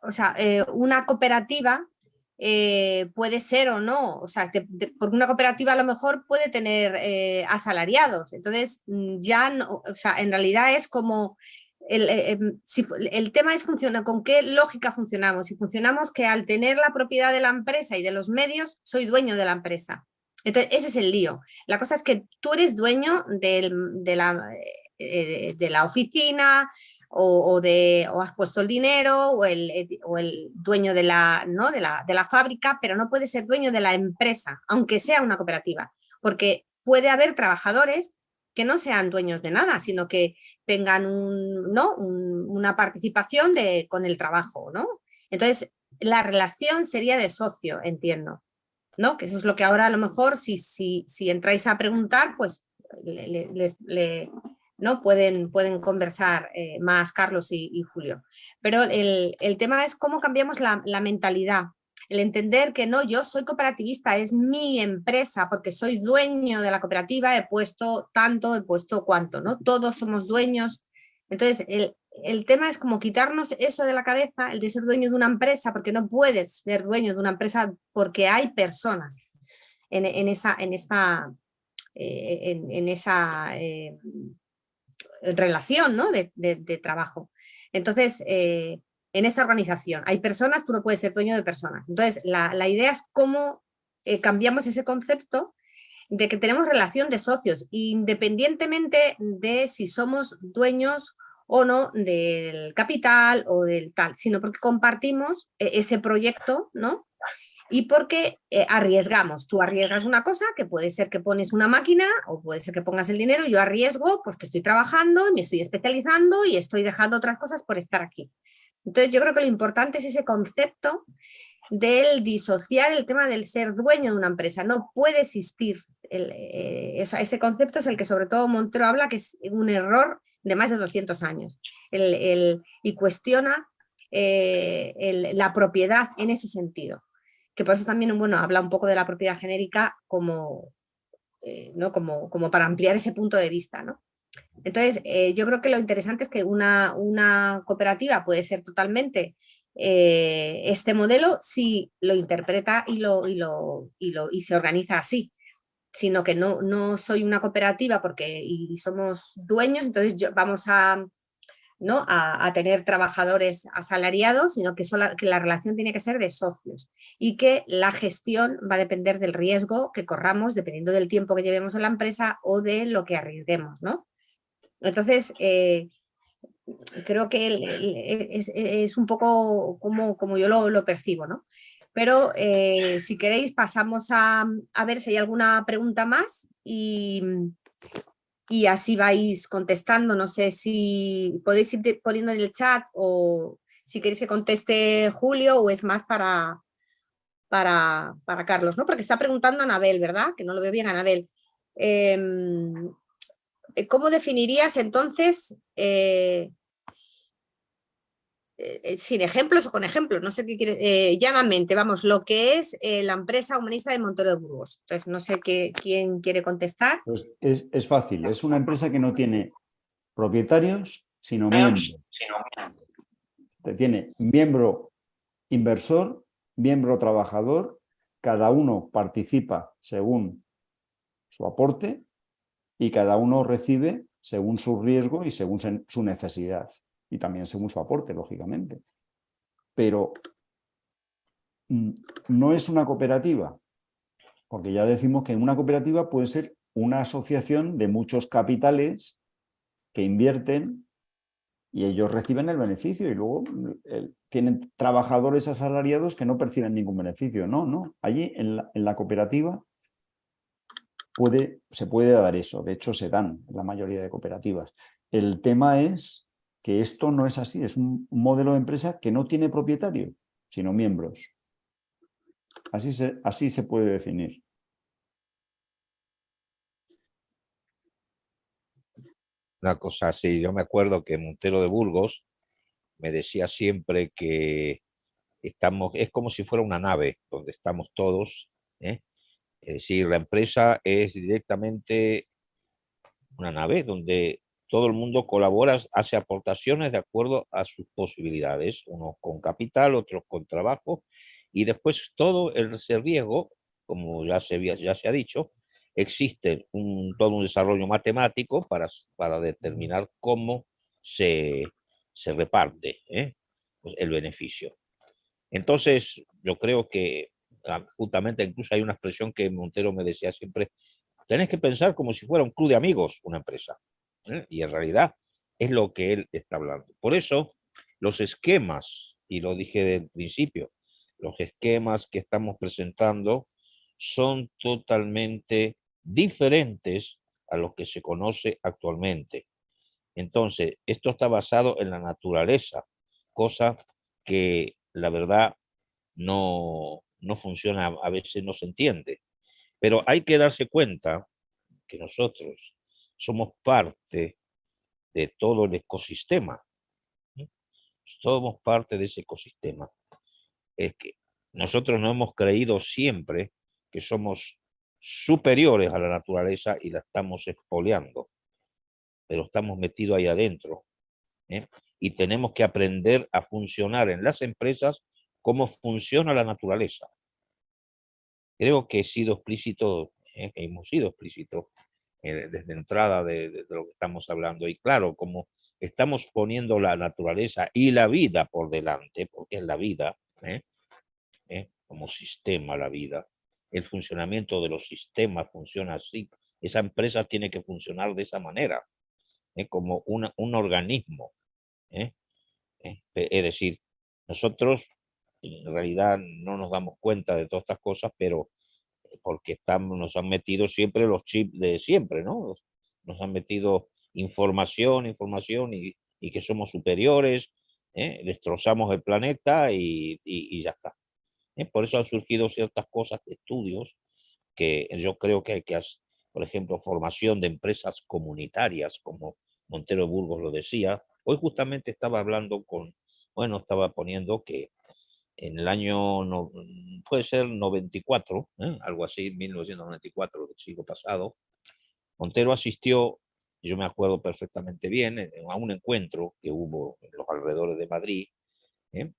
O sea, una cooperativa puede ser o no, o sea, porque una cooperativa a lo mejor puede tener asalariados, entonces ya no, o sea, en realidad es como si el tema es con qué lógica funcionamos. Si funcionamos que al tener la propiedad de la empresa y de los medios, soy dueño de la empresa. Entonces, ese es el lío. La cosa es que tú eres dueño de la oficina, o has puesto el dinero o el dueño de ¿no? de la fábrica, pero no puedes ser dueño de la empresa, aunque sea una cooperativa, porque puede haber trabajadores que no sean dueños de nada, sino que tengan una participación con el trabajo, ¿no? Entonces, la relación sería de socio, entiendo, ¿no? Que eso es lo que ahora a lo mejor, si entráis a preguntar, pues ¿no? Pueden conversar más Carlos y Julio. Pero el tema es cómo cambiamos la mentalidad, el entender que no, yo soy cooperativista, es mi empresa, porque soy dueño de la cooperativa, he puesto tanto, he puesto cuánto, ¿no? Todos somos dueños. Entonces, el tema es como quitarnos eso de la cabeza, el de ser dueño de una empresa, porque no puedes ser dueño de una empresa porque hay personas en esa relación, ¿no? de trabajo. Entonces, en esta organización hay personas, tú no puedes ser dueño de personas. Entonces, la idea es cómo cambiamos ese concepto de que tenemos relación de socios, independientemente de si somos dueños o no del capital o del tal, sino porque compartimos ese proyecto, ¿no? Y porque arriesgamos. Tú arriesgas una cosa, que puede ser que pones una máquina o puede ser que pongas el dinero. Yo arriesgo pues que estoy trabajando, me estoy especializando y estoy dejando otras cosas por estar aquí. Entonces yo creo que lo importante es ese concepto del disociar el tema del ser dueño de una empresa. No puede existir. Ese concepto es el que sobre todo Montero habla, que es un error de más de 200 años. Y cuestiona la propiedad en ese sentido. Que por eso también, bueno, habla un poco de la propiedad genérica como, ¿no? como para ampliar ese punto de vista, ¿no? Entonces, yo creo que lo interesante es que una cooperativa puede ser totalmente este modelo si lo interpreta y se organiza así, sino que no soy una cooperativa porque somos dueños, entonces vamos ¿no? a tener trabajadores asalariados, sino que la relación tiene que ser de socios y que la gestión va a depender del riesgo que corramos dependiendo del tiempo que llevemos en la empresa o de lo que arriesguemos, ¿no? Entonces, creo que es un poco como yo lo percibo, ¿no? Pero si queréis pasamos a ver si hay alguna pregunta más y así vais contestando. No sé si podéis ir poniendo en el chat o si queréis que conteste Julio o es más para Carlos, ¿no? Porque está preguntando Anabel, ¿verdad? Que no lo veo bien, Anabel. ¿Cómo definirías entonces, sin ejemplos o con ejemplos, no sé qué quieres, llanamente, vamos, lo que es la empresa humanista de Montero de Burgos? Entonces, no sé quién quiere contestar. Pues es fácil, es una empresa que no tiene propietarios, sino miembros. Tiene miembro inversor, miembro trabajador, cada uno participa según su aporte y cada uno recibe según su riesgo y según su necesidad y también según su aporte, lógicamente. Pero no es una cooperativa, porque ya decimos que una cooperativa puede ser una asociación de muchos capitales que invierten y ellos reciben el beneficio y luego tienen trabajadores asalariados que no perciben ningún beneficio. No, no. Allí en la cooperativa se puede dar eso. De hecho, se dan en la mayoría de cooperativas. El tema es que esto no es así. Es un modelo de empresa que no tiene propietario, sino miembros. Así se puede definir. Una cosa así, yo me acuerdo que Montero de Burgos me decía siempre que es como si fuera una nave donde estamos todos, ¿eh? Es decir, la empresa es directamente una nave donde todo el mundo colabora, hace aportaciones de acuerdo a sus posibilidades, unos con capital, otros con trabajo, y después todo ese riesgo, como ya se ha dicho, existe todo un desarrollo matemático para determinar cómo se reparte, pues el beneficio. Entonces, yo creo que justamente incluso hay una expresión que Montero me decía siempre: tenés que pensar como si fuera un club de amigos, una empresa. Y en realidad es lo que él está hablando. Por eso, los esquemas, y lo dije del principio, los esquemas que estamos presentando son totalmente diferentes a lo que se conoce actualmente. Entonces, esto está basado en la naturaleza, cosa que la verdad no funciona, a veces no se entiende. Pero hay que darse cuenta que nosotros somos parte de todo el ecosistema. Somos parte de ese ecosistema. Es que nosotros no hemos creído siempre que somos superiores a la naturaleza y la estamos expoliando, pero estamos metidos ahí adentro, ¿eh? Y tenemos que aprender a funcionar en las empresas como funciona la naturaleza. Creo que he sido explícito, hemos sido explícitos desde entrada de lo que estamos hablando. Y claro, como estamos poniendo la naturaleza y la vida por delante, porque es la vida, como sistema la vida, el funcionamiento de los sistemas funciona así. Esa empresa tiene que funcionar de esa manera, como un organismo. Es decir, nosotros en realidad no nos damos cuenta de todas estas cosas, pero porque nos han metido siempre los chips de siempre, ¿no? Nos han metido información y que somos superiores, destrozamos el planeta y ya está. Por eso han surgido ciertas cosas, estudios, que yo creo que hay que hacer, por ejemplo, formación de empresas comunitarias, como Montero Burgos lo decía. Hoy justamente estaba hablando estaba poniendo que en el año, puede ser 94, algo así, 1994, del siglo pasado, Montero asistió, yo me acuerdo perfectamente bien, a un encuentro que hubo en los alrededores de Madrid, ¿eh?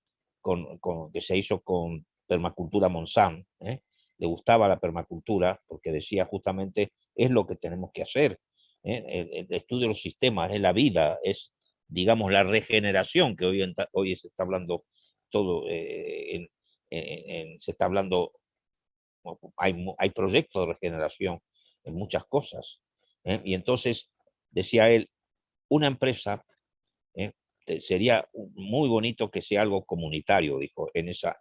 Que se hizo con Permacultura Monsanto. Le gustaba la permacultura porque decía justamente es lo que tenemos que hacer. El estudio de los sistemas es la vida, es, digamos, la regeneración que hoy se está hablando todo, se está hablando, hay proyectos de regeneración en muchas cosas. Y entonces, decía él, una empresa, ¿eh? Sería muy bonito que sea algo comunitario, dijo, en esa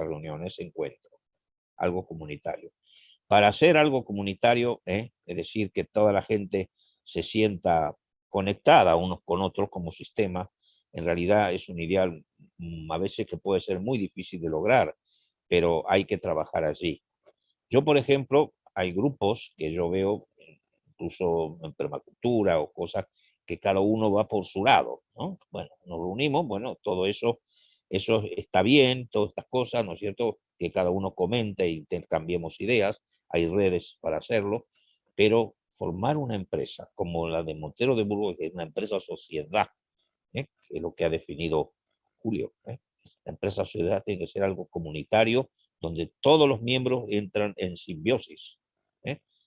reunión, en ese encuentro, algo comunitario. Para hacer algo comunitario, es decir, que toda la gente se sienta conectada unos con otros como sistema, en realidad es un ideal a veces que puede ser muy difícil de lograr, pero hay que trabajar allí. Yo, por ejemplo, hay grupos que yo veo, incluso en permacultura o cosas, que cada uno va por su lado, ¿no? Bueno, nos reunimos, bueno, todo eso está bien, todas estas cosas, ¿no es cierto? Que cada uno comente e intercambiemos ideas, hay redes para hacerlo, pero formar una empresa como la de Montero de Burgos, que es una empresa sociedad, que es lo que ha definido Julio. La empresa sociedad tiene que ser algo comunitario, donde todos los miembros entran en simbiosis.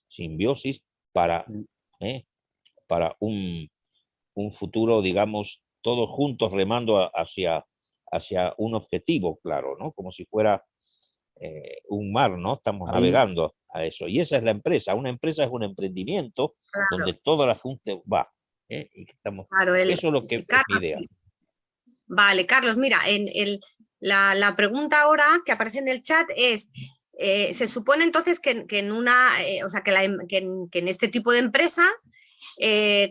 Simbiosis para un futuro, digamos, todos juntos remando hacia un objetivo claro, ¿no? Como si fuera un mar, ¿no? Estamos navegando a eso. Y esa es la empresa. Una empresa es un emprendimiento donde toda la gente va. Y estamos... Claro, eso es lo que es mi idea. Vale, Carlos, mira, la pregunta ahora que aparece en el chat es, se supone entonces que en una, o sea, que en este tipo de empresa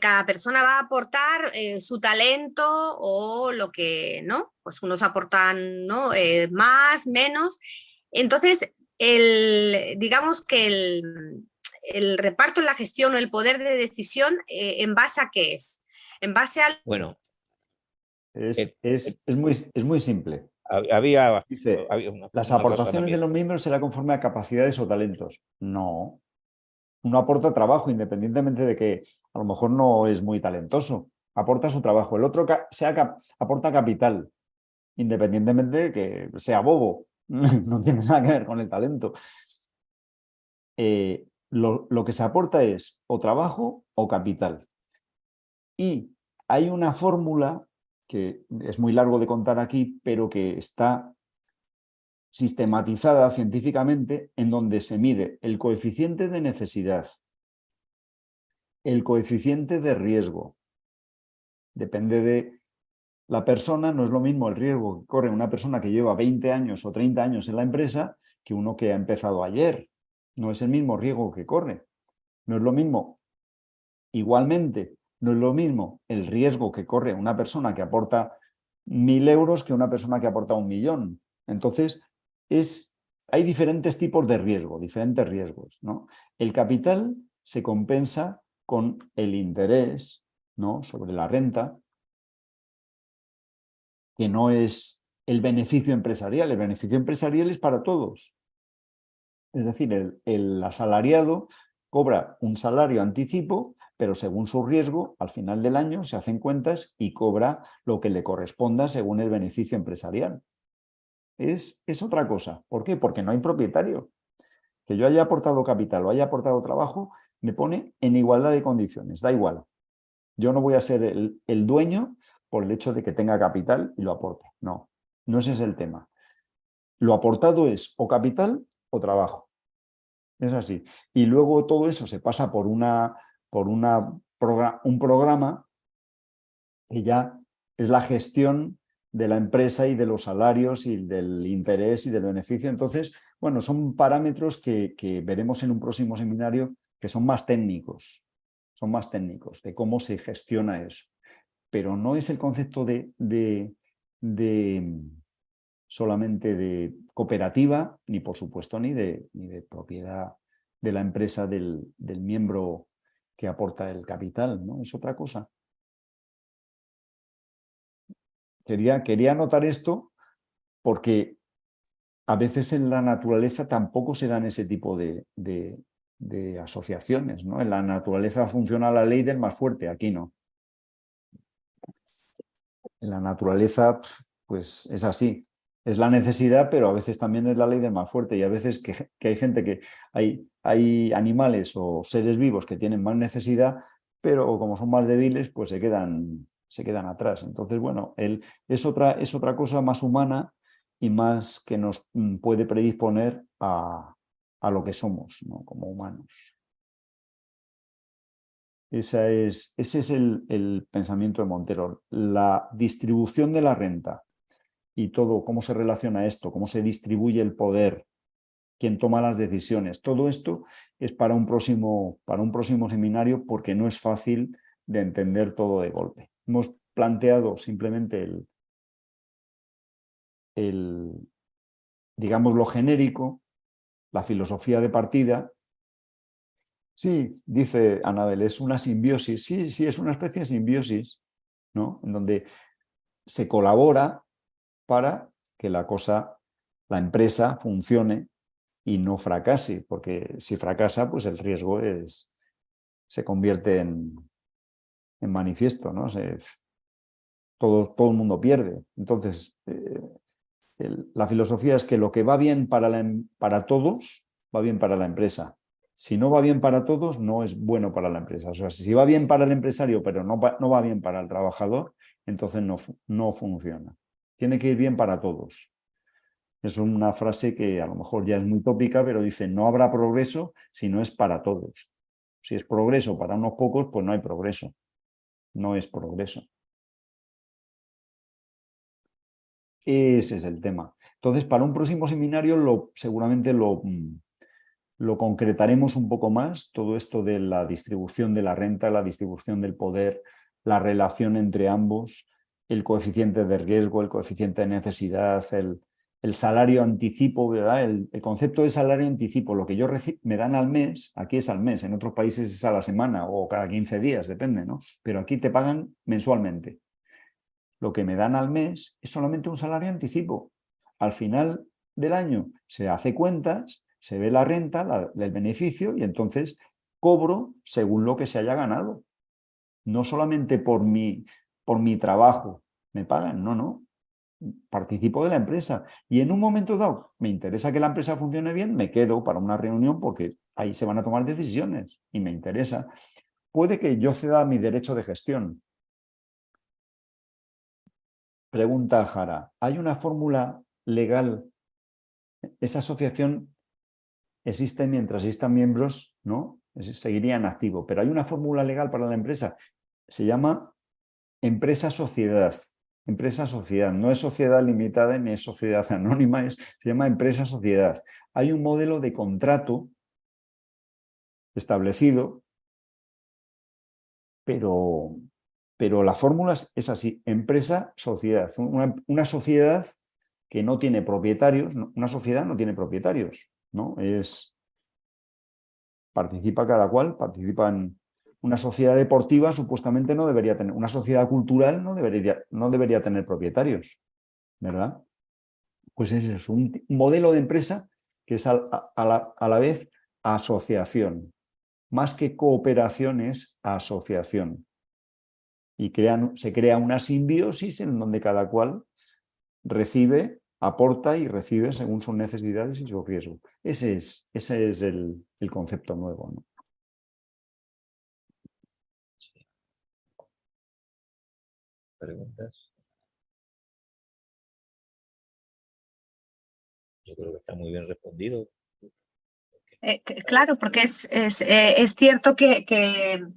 cada persona va a aportar su talento o lo que, ¿no? Pues unos aportan, ¿no? Más, menos. Entonces, digamos que el reparto en la gestión o el poder de decisión, ¿en base a qué es? En base al... Bueno. Es muy simple. Dice, las aportaciones de los miembros será conforme a capacidades o talentos. No. Uno aporta trabajo independientemente de que a lo mejor no es muy talentoso. Aporta su trabajo. El otro aporta capital, independientemente de que sea bobo. No tiene nada que ver con el talento. Lo que se aporta es o trabajo o capital. Y hay una fórmula que es muy largo de contar aquí, pero que está sistematizada científicamente, en donde se mide el coeficiente de necesidad, el coeficiente de riesgo. Depende de la persona, no es lo mismo el riesgo que corre una persona que lleva 20 años o 30 años en la empresa que uno que ha empezado ayer. No es el mismo riesgo que corre. No es lo mismo. Igualmente, no es lo mismo el riesgo que corre una persona que aporta 1.000 euros que una persona que aporta 1 millón. Entonces, hay diferentes tipos de riesgo, diferentes riesgos, ¿no? El capital se compensa con el interés, ¿no? Sobre la renta, que no es el beneficio empresarial. El beneficio empresarial es para todos. Es decir, el asalariado cobra un salario anticipo, pero según su riesgo, al final del año se hacen cuentas y cobra lo que le corresponda según el beneficio empresarial. Es otra cosa. ¿Por qué? Porque no hay propietario. Que yo haya aportado capital o haya aportado trabajo, me pone en igualdad de condiciones, da igual. Yo no voy a ser el dueño por el hecho de que tenga capital y lo aporte. No, no ese es el tema. Lo aportado es o capital o trabajo. Es así. Y luego todo eso se pasa por un programa que ya es la gestión de la empresa y de los salarios y del interés y del beneficio. Entonces, bueno, son parámetros que veremos en un próximo seminario que son más técnicos de cómo se gestiona eso. Pero no es el concepto de solamente de cooperativa, ni por supuesto ni de propiedad de la empresa del miembro que aporta el capital, ¿no? Es otra cosa. Quería anotar esto porque a veces en la naturaleza tampoco se dan ese tipo de asociaciones, ¿no? En la naturaleza funciona la ley del más fuerte, aquí no. En la naturaleza, pues es así. Es la necesidad, pero a veces también es la ley del más fuerte. Y a veces que hay gente que hay animales o seres vivos que tienen más necesidad, pero como son más débiles, pues se quedan atrás. Entonces, bueno, es otra cosa más humana y más que nos puede predisponer a lo que somos, ¿no? Como humanos. Ese es el pensamiento de Montero. La distribución de la renta y todo, cómo se relaciona esto, cómo se distribuye el poder, quién toma las decisiones. Todo esto es para un próximo seminario porque no es fácil de entender todo de golpe. Hemos planteado simplemente digamos, lo genérico, la filosofía de partida. Sí, dice Anabel, es una simbiosis. Sí, es una especie de simbiosis, ¿no? En donde se colabora para que la empresa funcione y no fracase, porque si fracasa, pues el riesgo se convierte en manifiesto, ¿no? todo el mundo pierde. Entonces, la filosofía es que lo que va bien para todos, va bien para la empresa. Si no va bien para todos, no es bueno para la empresa. O sea, si va bien para el empresario, pero no va bien para el trabajador, entonces no funciona. Tiene que ir bien para todos. Es una frase que a lo mejor ya es muy tópica, pero dice, no habrá progreso si no es para todos. Si es progreso para unos pocos, pues no hay progreso. No es progreso. Ese es el tema. Entonces, para un próximo seminario seguramente lo concretaremos un poco más, todo esto de la distribución de la renta, la distribución del poder, la relación entre ambos, el coeficiente de riesgo, el coeficiente de necesidad, el salario anticipo, ¿verdad? El concepto de salario anticipo, lo que me dan al mes, aquí es al mes, en otros países es a la semana o cada 15 días, depende, ¿no? Pero aquí te pagan mensualmente. Lo que me dan al mes es solamente un salario anticipo. Al final del año se hace cuentas, se ve la renta, el beneficio y entonces cobro según lo que se haya ganado. No solamente por mi trabajo me pagan, no. Participo de la empresa y en un momento dado me interesa que la empresa funcione bien, me quedo para una reunión porque ahí se van a tomar decisiones y me interesa. Puede que yo ceda mi derecho de gestión. Pregunta Jara, ¿hay una fórmula legal? Esa asociación existe mientras existan miembros, ¿no? Seguiría en activo, pero hay una fórmula legal para la empresa. Se llama empresa-sociedad. Empresa-sociedad, no es sociedad limitada ni es sociedad anónima, se llama empresa-sociedad. Hay un modelo de contrato establecido, pero la fórmula es así, empresa-sociedad. Una sociedad que no tiene propietarios, una sociedad no tiene propietarios, ¿no? Participa cada cual, participa en una sociedad deportiva, supuestamente no debería tener, una sociedad cultural no debería tener propietarios, ¿verdad? Pues ese es un modelo de empresa que es a la vez asociación. Más que cooperación es asociación. Y se crea una simbiosis en donde cada cual aporta y recibe según sus necesidades y su riesgo. Ese es el concepto nuevo, ¿no? ¿Preguntas? Yo creo que está muy bien respondido. Claro, porque es cierto que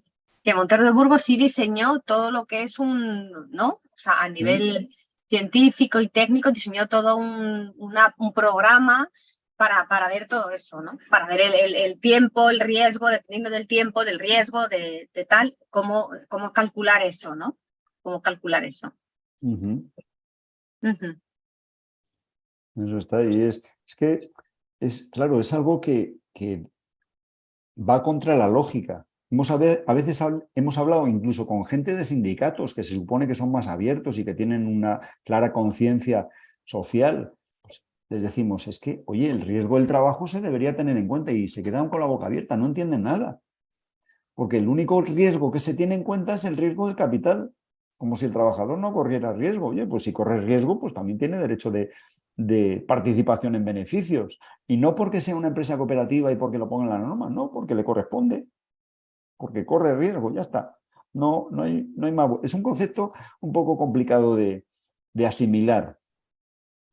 Montero de Burgos sí diseñó todo lo que es ¿no? O sea, a nivel científico y técnico diseñó todo un programa para ver todo eso, ¿no? Para ver el tiempo, el riesgo, dependiendo del tiempo, del riesgo, de tal, cómo calcular eso, ¿no? Cómo calcular eso. Eso está, y es que claro, es algo que va contra la lógica. A veces hemos hablado incluso con gente de sindicatos que se supone que son más abiertos y que tienen una clara conciencia social. Pues les decimos, es que, oye, el riesgo del trabajo se debería tener en cuenta y se quedan con la boca abierta, no entienden nada. Porque el único riesgo que se tiene en cuenta es el riesgo del capital, como si el trabajador no corriera riesgo. Oye, pues si corre riesgo, pues también tiene derecho de participación en beneficios. Y no porque sea una empresa cooperativa y porque lo ponga en la norma, no, porque le corresponde, porque corre riesgo, ya está. No hay más. Es un concepto un poco complicado de asimilar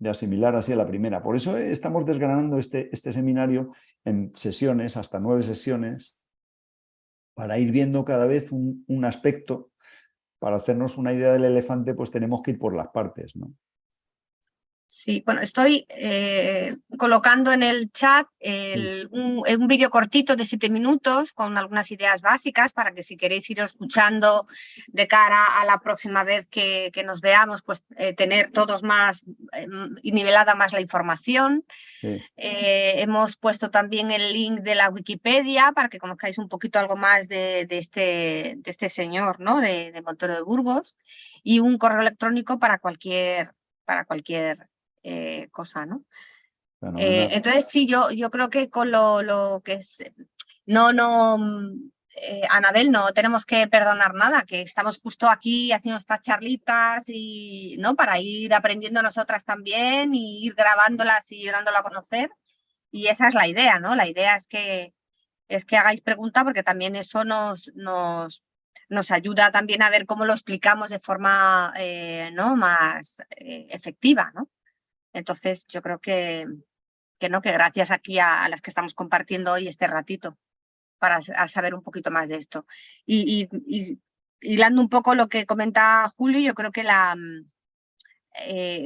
así a la primera. Por eso estamos desgranando este seminario en sesiones, hasta 9 sesiones, para ir viendo cada vez un aspecto. Para hacernos una idea del elefante, pues tenemos que ir por las partes, ¿no? Sí, bueno, estoy colocando en el chat un vídeo cortito de 7 minutos con algunas ideas básicas para que si queréis ir escuchando de cara a la próxima vez que nos veamos, pues tener todos más nivelada más la información. Sí. Hemos puesto también el link de la Wikipedia para que conozcáis un poquito algo más de este señor, ¿no? de Montero de Burgos, y un correo electrónico para cualquier cosa, ¿no? Entonces sí, yo creo que con lo que es Anabel, no tenemos que perdonar nada, que estamos justo aquí haciendo estas charlitas y, ¿no? Para ir aprendiendo nosotras también y ir grabándolas y dándolo a conocer. Y esa es la idea, ¿no? La idea es que hagáis preguntas porque también eso nos ayuda también a ver cómo lo explicamos de forma ¿no? más efectiva, ¿no? Entonces yo creo que gracias aquí a las que estamos compartiendo hoy este ratito para saber un poquito más de esto. Y hilando un poco lo que comenta Julio, yo creo que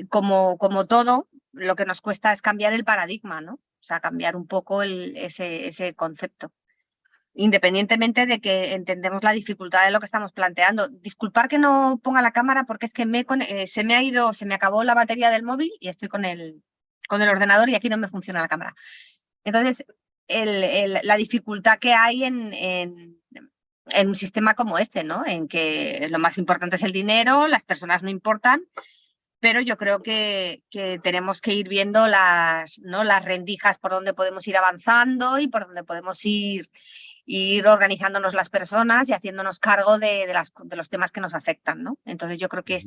como todo, lo que nos cuesta es cambiar el paradigma, ¿no? O sea, cambiar un poco ese concepto. Independientemente de que entendemos la dificultad de lo que estamos planteando. Disculpar que no ponga la cámara porque es que se me acabó la batería del móvil y estoy con el ordenador y aquí no me funciona la cámara. Entonces, la dificultad que hay en un sistema como este, ¿no? En que lo más importante es el dinero, las personas no importan, pero yo creo que tenemos que ir viendo las rendijas por donde podemos ir avanzando y por donde podemos ir organizándonos las personas y haciéndonos cargo de los temas que nos afectan, ¿no? Entonces yo creo que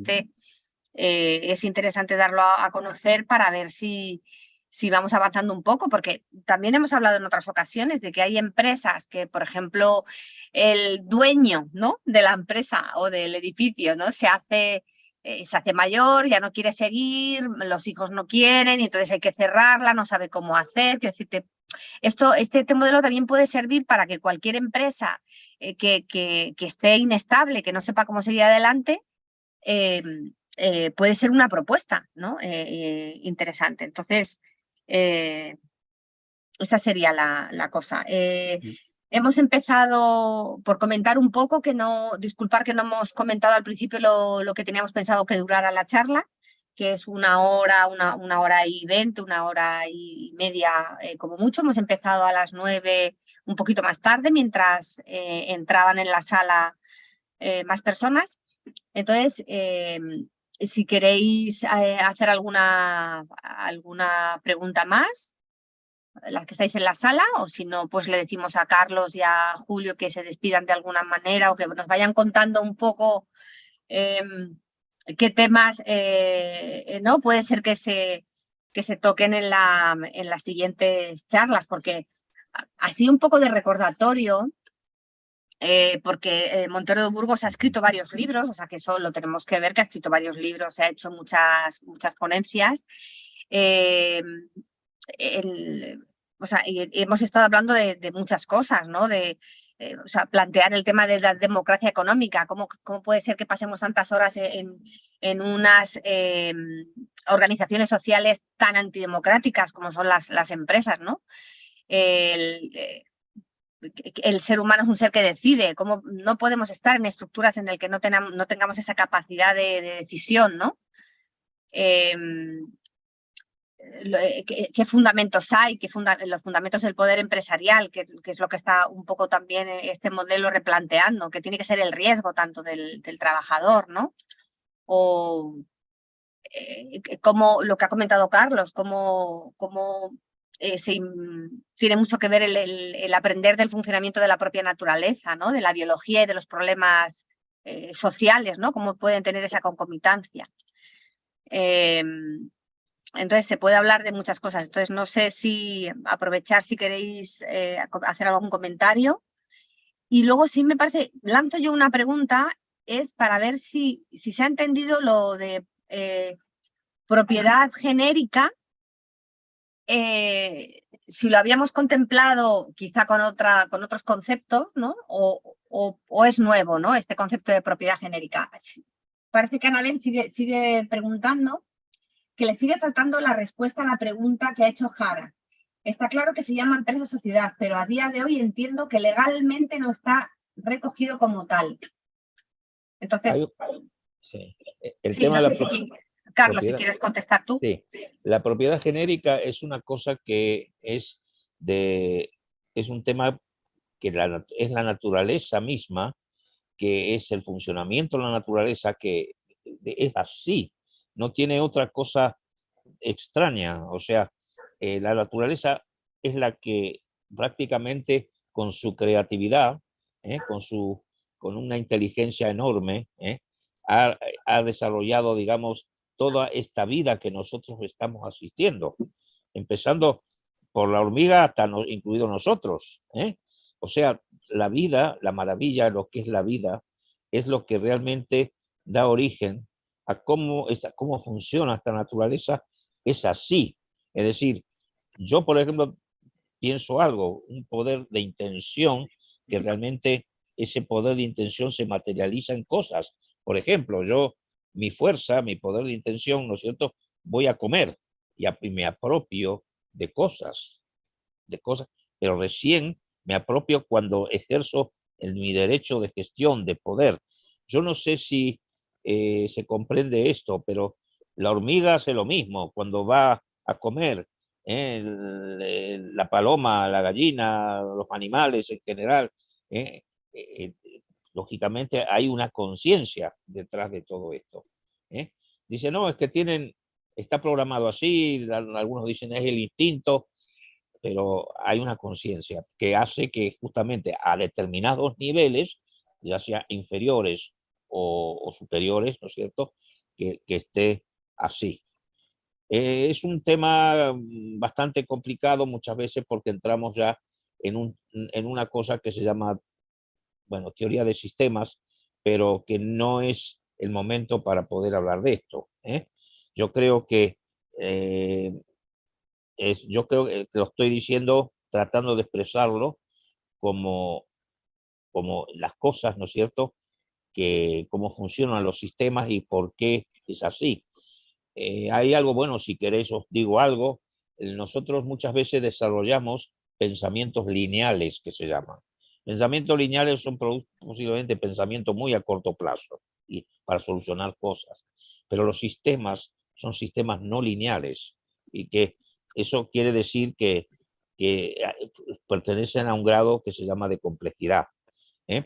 es interesante darlo a conocer para ver si vamos avanzando un poco, porque también hemos hablado en otras ocasiones de que hay empresas que, por ejemplo, el dueño, ¿no? de la empresa o del edificio, ¿no? se hace mayor, ya no quiere seguir, los hijos no quieren y entonces hay que cerrarla, no sabe cómo hacer. Quiero decirte, este modelo también puede servir para que cualquier empresa que esté inestable, que no sepa cómo seguir adelante, puede ser una propuesta, ¿no? Interesante. Entonces, esa sería la cosa. Hemos empezado por comentar un poco, disculpar que no hemos comentado al principio lo que teníamos pensado que durara la charla, que es una hora y 20, una hora y media como mucho. Hemos empezado a las 9, un poquito más tarde, mientras entraban en la sala más personas. Entonces, si queréis hacer alguna pregunta más, las que estáis en la sala, o si no, pues le decimos a Carlos y a Julio que se despidan de alguna manera o que nos vayan contando un poco qué temas no puede ser que se toquen en las siguientes charlas, porque así un poco de recordatorio, porque Montero de Burgos ha escrito varios libros, o sea que eso lo tenemos que ver, que ha escrito varios libros, se ha hecho muchas ponencias. O sea, hemos estado hablando de muchas cosas, ¿no? O sea, plantear el tema de la democracia económica, cómo puede ser que pasemos tantas horas en unas organizaciones sociales tan antidemocráticas como son las empresas, ¿no? El ser humano es un ser que decide, cómo no podemos estar en estructuras en las que no tengamos esa capacidad de decisión, ¿no? ¿Qué fundamentos hay? Los fundamentos del poder empresarial, que es lo que está un poco también este modelo replanteando, que tiene que ser el riesgo tanto del trabajador, ¿no? O como lo que ha comentado Carlos, cómo tiene mucho que ver el aprender del funcionamiento de la propia naturaleza, ¿no? De la biología y de los problemas sociales, ¿no? Cómo pueden tener esa concomitancia. Entonces se puede hablar de muchas cosas. Entonces no sé si aprovechar si queréis hacer algún comentario. Y luego sí me parece, lanzo yo una pregunta, es para ver si se ha entendido lo de propiedad genérica, si lo habíamos contemplado quizá con otros conceptos, ¿no? O es nuevo, ¿no? Este concepto de propiedad genérica. Parece que Anabel sigue preguntando, que le sigue faltando la respuesta a la pregunta que ha hecho Jara. Está claro que se llama empresa-sociedad, pero a día de hoy entiendo que legalmente no está recogido como tal. Entonces, sí. El sí, tema no de sé la si Carlos, si propiedad. quieres contestar tú. Sí, la propiedad genérica es una cosa que es un tema que es la naturaleza misma, que es el funcionamiento de la naturaleza, que es así, no tiene otra cosa extraña. O sea, la naturaleza es la que prácticamente con su creatividad con una inteligencia enorme, ha desarrollado, digamos, toda esta vida que nosotros estamos asistiendo, empezando por la hormiga hasta incluido nosotros. O sea, la vida, la maravilla, lo que es la vida, es lo que realmente da origen a cómo funciona esta naturaleza, es así. Es decir, yo, por ejemplo, pienso algo, un poder de intención, que realmente ese poder de intención se materializa en cosas. Por ejemplo, mi fuerza, mi poder de intención, ¿no es cierto? Voy a comer y me apropio de cosas, pero recién me apropio cuando ejerzo mi derecho de gestión, de poder. Yo no sé si se comprende esto, pero la hormiga hace lo mismo cuando va a comer. La paloma, la gallina, los animales en general, eh, eh, lógicamente hay una conciencia detrás de todo esto. Dice, no, es que está programado así, algunos dicen es el instinto, pero hay una conciencia que hace que justamente a determinados niveles, ya sea inferiores o superiores, ¿no es cierto?, que esté así. Es un tema bastante complicado muchas veces porque entramos ya en una cosa que se llama, bueno, teoría de sistemas, pero que no es el momento para poder hablar de esto. Yo creo que yo creo que lo estoy diciendo tratando de expresarlo como, como las cosas, ¿no es cierto?, cómo funcionan los sistemas y por qué es así. Hay algo, bueno, si queréis os digo algo, nosotros muchas veces desarrollamos pensamientos lineales, que se llaman. Pensamientos lineales son posiblemente pensamientos muy a corto plazo y para solucionar cosas, pero los sistemas son sistemas no lineales y que eso quiere decir que pertenecen a un grado que se llama de complejidad,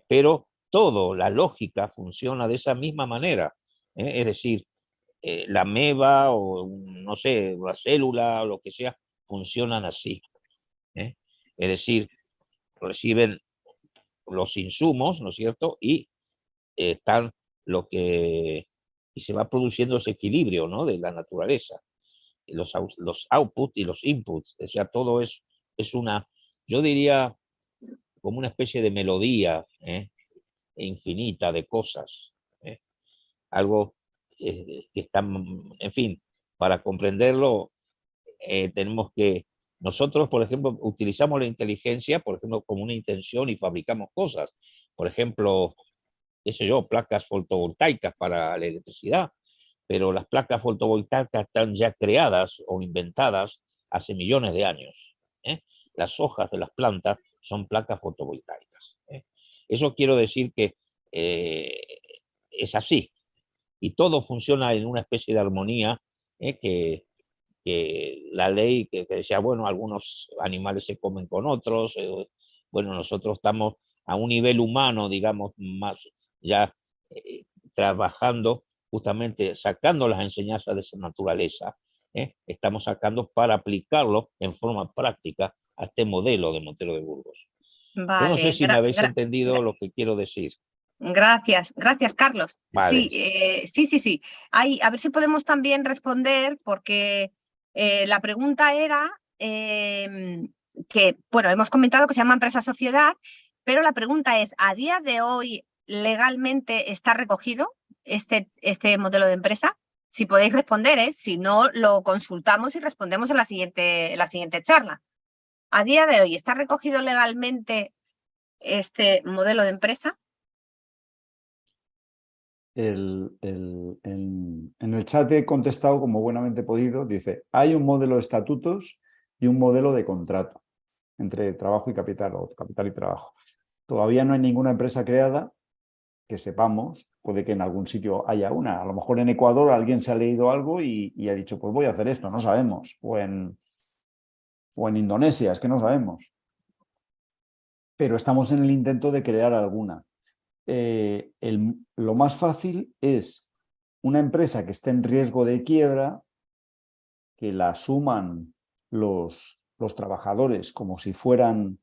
pero todo, la lógica funciona de esa misma manera, es decir, la ameba o, no sé, la célula o lo que sea, funcionan así. Es decir, reciben los insumos, ¿no es cierto? Y están y se va produciendo ese equilibrio, ¿no?, de la naturaleza. Los outputs y los inputs, o sea, todo es una, yo diría, como una especie de melodía infinita de cosas. Algo que está, en fin, para comprenderlo, tenemos que, nosotros, por ejemplo, utilizamos la inteligencia, por ejemplo, como una intención y fabricamos cosas. Por ejemplo, qué sé yo, placas fotovoltaicas para la electricidad, pero las placas fotovoltaicas están ya creadas o inventadas hace millones de años. Las hojas de las plantas son placas fotovoltaicas. Eso quiero decir que es así, y todo funciona en una especie de armonía, que la ley que decía, bueno, algunos animales se comen con otros, bueno, nosotros estamos a un nivel humano, digamos, más ya trabajando, justamente sacando las enseñanzas de esa naturaleza, estamos sacando para aplicarlo en forma práctica a este modelo de Montero de Burgos. Yo no sé Vale, si me habéis entendido lo que quiero decir. gracias, gracias, Carlos. Vale. Sí. A ver si podemos también responder, porque la pregunta era que, bueno, hemos comentado que se llama empresa-sociedad, pero la pregunta es, ¿a día de hoy legalmente está recogido este modelo de empresa? Si podéis responder, si no, lo consultamos y respondemos en la siguiente charla. ¿A día de hoy está recogido legalmente este modelo de empresa? En el chat he contestado como buenamente he podido. Dice, hay un modelo de estatutos y un modelo de contrato entre trabajo y capital, o capital y trabajo. Todavía no hay ninguna empresa creada que sepamos. Puede que en algún sitio haya una. A lo mejor en Ecuador alguien se ha leído algo y ha dicho, pues voy a hacer esto, no sabemos. O en Indonesia, es que no sabemos. Pero estamos en el intento de crear alguna. Lo más fácil es una empresa que esté en riesgo de quiebra, que la asuman los trabajadores como si fueran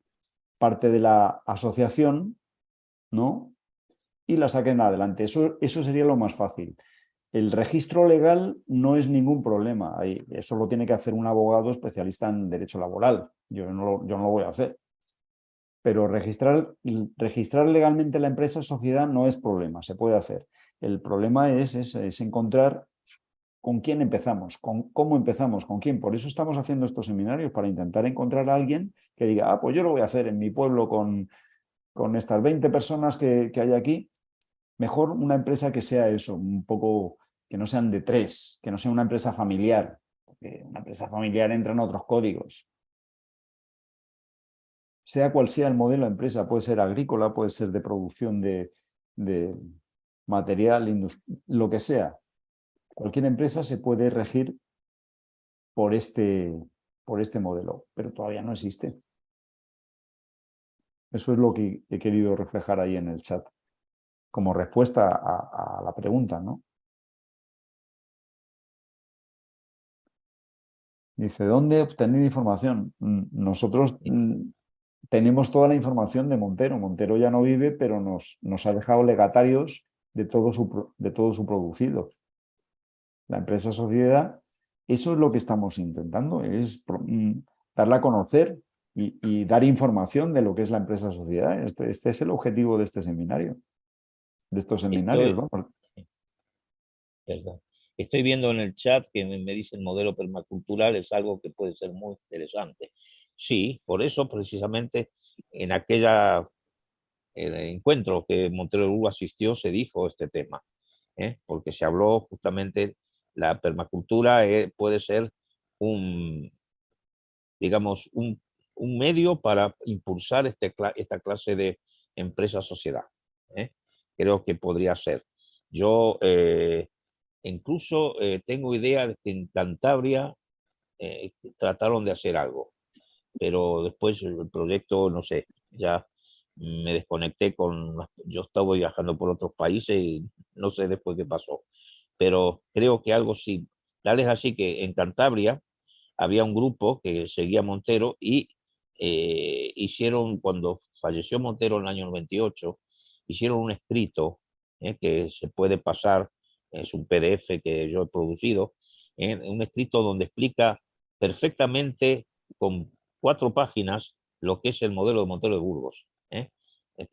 parte de la asociación, ¿no? Y la saquen adelante. Eso sería lo más fácil. El registro legal no es ningún problema. Eso lo tiene que hacer un abogado especialista en derecho laboral. Yo no lo voy a hacer. Pero registrar legalmente la empresa o sociedad no es problema, se puede hacer. El problema es encontrar con quién empezamos, cómo empezamos, con quién. Por eso estamos haciendo estos seminarios, para intentar encontrar a alguien que diga, pues yo lo voy a hacer en mi pueblo con estas 20 personas que hay aquí. Mejor una empresa que sea eso, un poco, que no sean de 3, que no sea una empresa familiar, porque una empresa familiar entra en otros códigos. Sea cual sea el modelo de empresa, puede ser agrícola, puede ser de producción de material, lo que sea. Cualquier empresa se puede regir por este modelo, pero todavía no existe. Eso es lo que he querido reflejar ahí en el chat, como respuesta a la pregunta, ¿no? Dice, ¿dónde obtener información? Nosotros tenemos toda la información de Montero. Montero ya no vive, pero nos ha dejado legatarios de todo su producido. La empresa sociedad, eso es lo que estamos intentando, es darla a conocer y dar información de lo que es la empresa sociedad. Este es el objetivo de este seminario, de estos seminarios, ¿no? Perdón. Estoy viendo en el chat que me dice el modelo permacultural es algo que puede ser muy interesante. Sí, por eso precisamente en aquella encuentro que Montero de Burgos asistió se dijo este tema, porque se habló justamente, la permacultura puede ser digamos, un medio para impulsar esta clase de empresa-sociedad. Creo que podría ser. Yo incluso tengo idea de que en Cantabria trataron de hacer algo, pero después el proyecto, no sé, ya me desconecté yo estaba viajando por otros países y no sé después qué pasó, pero creo que algo sí. Tal es así que en Cantabria había un grupo que seguía a Montero y hicieron, cuando falleció Montero en el año 98, hicieron un escrito que se puede pasar, es un PDF que yo he producido, un escrito donde explica perfectamente con 4 páginas lo que es el modelo de Montero de Burgos.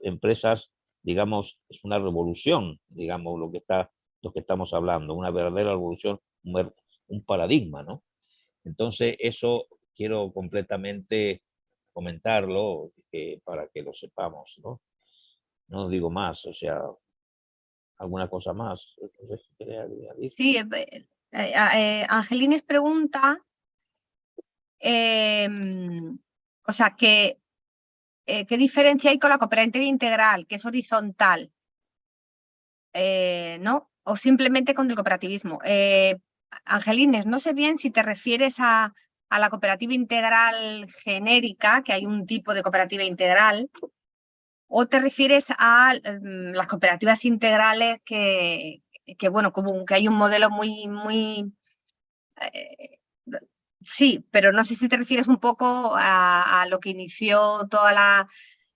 Empresas, digamos, es una revolución, digamos, lo que estamos hablando, una verdadera revolución, un paradigma, ¿no? Entonces, eso quiero completamente comentarlo para que lo sepamos, ¿no? No digo más, o sea, alguna cosa más. Sí, Angelines pregunta, o sea, ¿qué diferencia hay con la cooperativa integral, que es horizontal? ¿No? O simplemente con el cooperativismo. Angelines, no sé bien si te refieres a la cooperativa integral genérica, que hay un tipo de cooperativa integral, o te refieres a las cooperativas integrales que bueno, como que hay un modelo muy sí, pero no sé si te refieres un poco a lo que inició toda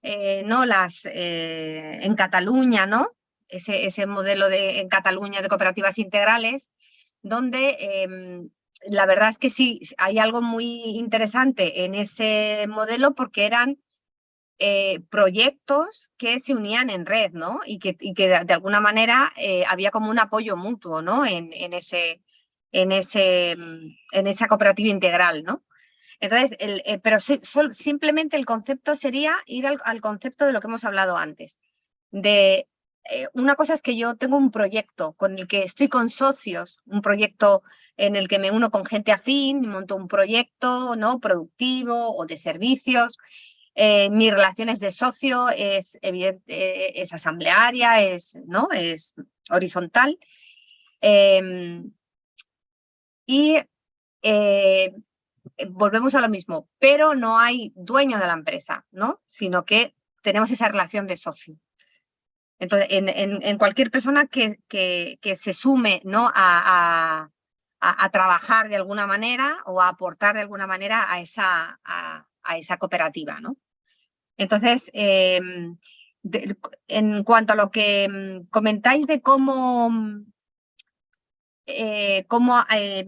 ¿no? En Cataluña, ¿no? Ese modelo en Cataluña de cooperativas integrales, donde la verdad es que sí, hay algo muy interesante en ese modelo, porque eran proyectos que se unían en red, ¿no? Y que de alguna manera había como un apoyo mutuo, ¿no? En esa cooperativa integral, ¿no? Entonces, pero simplemente el concepto sería ir al concepto de lo que hemos hablado antes. Una cosa es que yo tengo un proyecto con el que estoy con socios, un proyecto en el que me uno con gente afín, monto un proyecto, ¿no? Productivo o de servicios. Mis relaciones de socio es asamblearia, ¿no? Es horizontal. Volvemos a lo mismo, pero no hay dueño de la empresa, ¿no? Sino que tenemos esa relación de socio. Entonces, en cualquier persona que se sume, ¿no? a trabajar de alguna manera o a aportar de alguna manera a esa cooperativa, ¿no? Entonces, en cuanto a lo que comentáis de cómo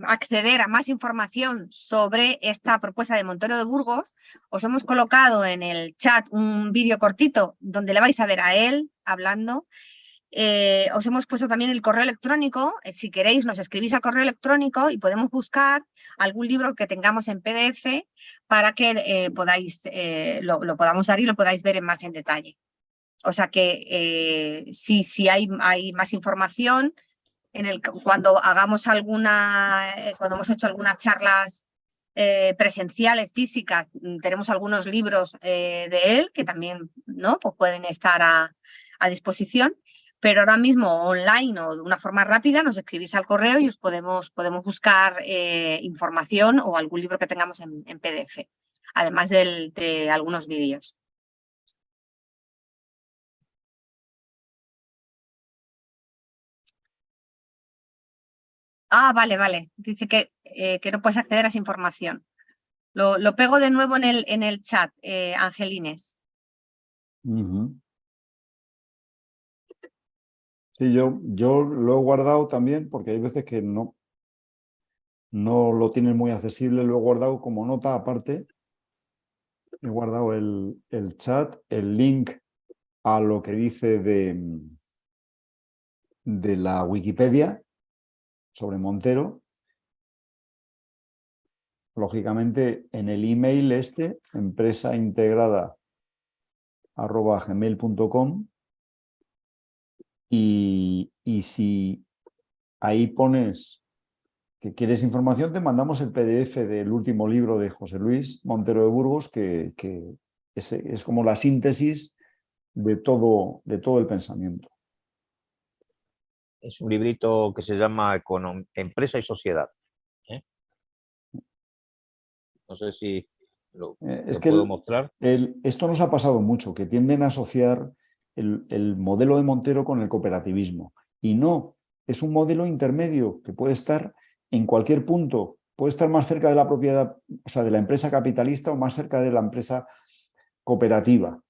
acceder a más información sobre esta propuesta de Montero de Burgos, os hemos colocado en el chat un vídeo cortito donde le vais a ver a él hablando. Os hemos puesto también el correo electrónico. Si queréis, nos escribís al correo electrónico y podemos buscar algún libro que tengamos en PDF para que podáis, lo podamos dar y lo podáis ver más en detalle. O sea que si hay más información, cuando hagamos cuando hemos hecho algunas charlas presenciales, físicas, tenemos algunos libros de él que también, ¿no?, pues pueden estar a disposición, pero ahora mismo online o de una forma rápida nos escribís al correo y os podemos buscar información o algún libro que tengamos en PDF, además de algunos vídeos. Ah, vale. Dice que no puedes acceder a esa información. Lo pego de nuevo en el chat, Angelines. Sí, yo lo he guardado también porque hay veces que no lo tienen muy accesible. Lo he guardado como nota aparte. He guardado el chat, el link a lo que dice de la Wikipedia sobre Montero. Lógicamente, en el email empresaintegrada@gmail.com, y si ahí pones que quieres información, te mandamos el PDF del último libro de José Luis Montero de Burgos, que es como la síntesis de todo el pensamiento. Es un librito que se llama Empresa y Sociedad. No sé si lo puedo mostrar. Esto nos ha pasado mucho, que tienden a asociar el modelo de Montero con el cooperativismo. Y no, es un modelo intermedio que puede estar en cualquier punto. Puede estar más cerca de la propiedad, o sea, de la empresa capitalista, o más cerca de la empresa cooperativa.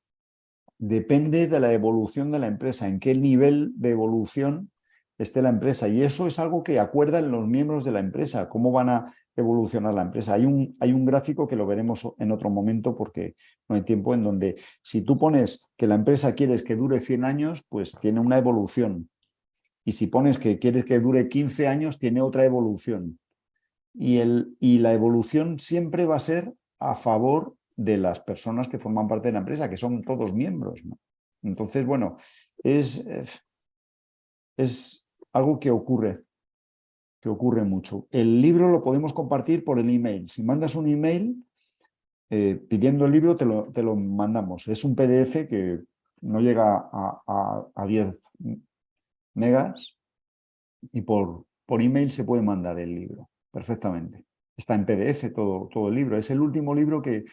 Depende de la evolución de la empresa, en qué nivel de evolución esté la empresa. Y eso es algo que acuerdan los miembros de la empresa, cómo van a evolucionar la empresa. Hay un gráfico que lo veremos en otro momento porque no hay tiempo, en donde si tú pones que la empresa quieres que dure 100 años, pues tiene una evolución. Y si pones que quieres que dure 15 años, tiene otra evolución. Y la evolución siempre va a ser a favor de las personas que forman parte de la empresa, que son todos miembros, ¿no? Entonces, bueno, es algo que ocurre mucho. El libro lo podemos compartir por el email. Si mandas un email pidiendo el libro, te lo mandamos. Es un PDF que no llega a 10 megas y por email se puede mandar el libro perfectamente. Está en PDF todo el libro. Es el último libro que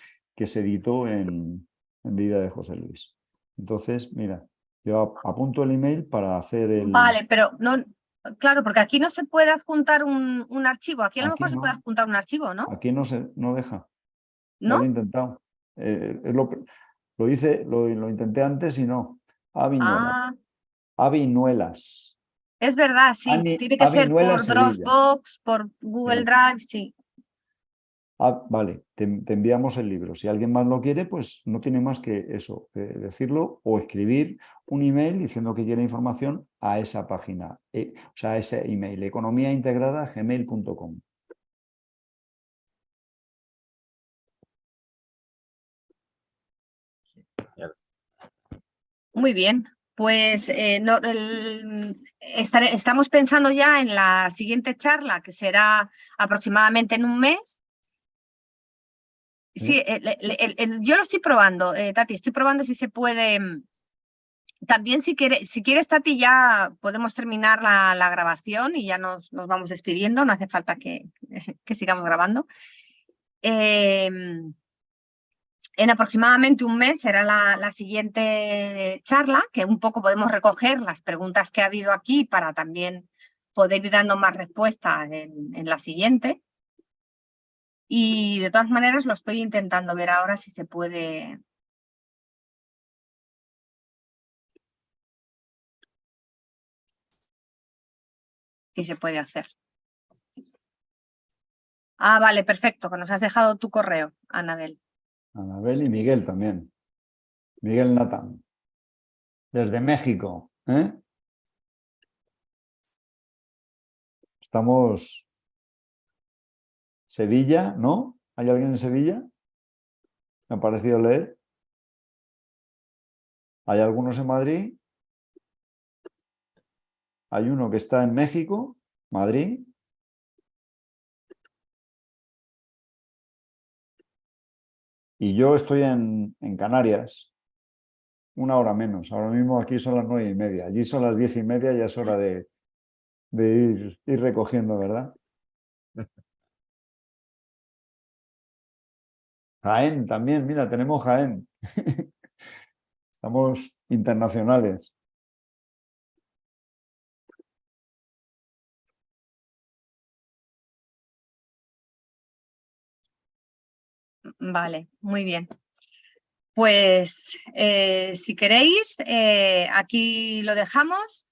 se editó en vida de José Luis. Entonces, mira, yo apunto el email para hacer el... Vale, pero no, claro, porque aquí no se puede adjuntar un archivo. Aquí a lo mejor se puede adjuntar un archivo, ¿no? Aquí no deja. ¿No? Ya lo he intentado. Lo intenté antes y no. Avinuelas. Es verdad, sí. Tiene que ser por Dropbox, por Google Drive, sí. Vale, te enviamos el libro. Si alguien más lo quiere, pues no tiene más que eso, decirlo o escribir un email diciendo que quiere información a esa página, o sea, a ese email, economiaintegrada@gmail.com. Muy bien, pues estamos pensando ya en la siguiente charla, que será aproximadamente en un mes. Sí, yo lo estoy probando, Tati, estoy probando si se puede. También si quieres, Tati, ya podemos terminar la grabación y ya nos vamos despidiendo, no hace falta que sigamos grabando. En aproximadamente un mes será la siguiente charla, que un poco podemos recoger las preguntas que ha habido aquí para también poder ir dando más respuestas en la siguiente. Y de todas maneras lo estoy intentando ver ahora si se puede si se puede hacer. Ah, vale, perfecto, que nos has dejado tu correo, Anabel. Anabel y Miguel también. Miguel Natán. Desde México. Estamos... Sevilla, ¿no? ¿Hay alguien en Sevilla? Me ha parecido leer. ¿Hay algunos en Madrid? Hay uno que está en México, Madrid. Y yo estoy en Canarias, 1 hora menos. Ahora mismo aquí son las 9:30. Allí son las 10:30, ya es hora de ir recogiendo, ¿verdad? Jaén también, mira, tenemos Jaén. Estamos internacionales. Vale, muy bien. Pues si queréis, aquí lo dejamos.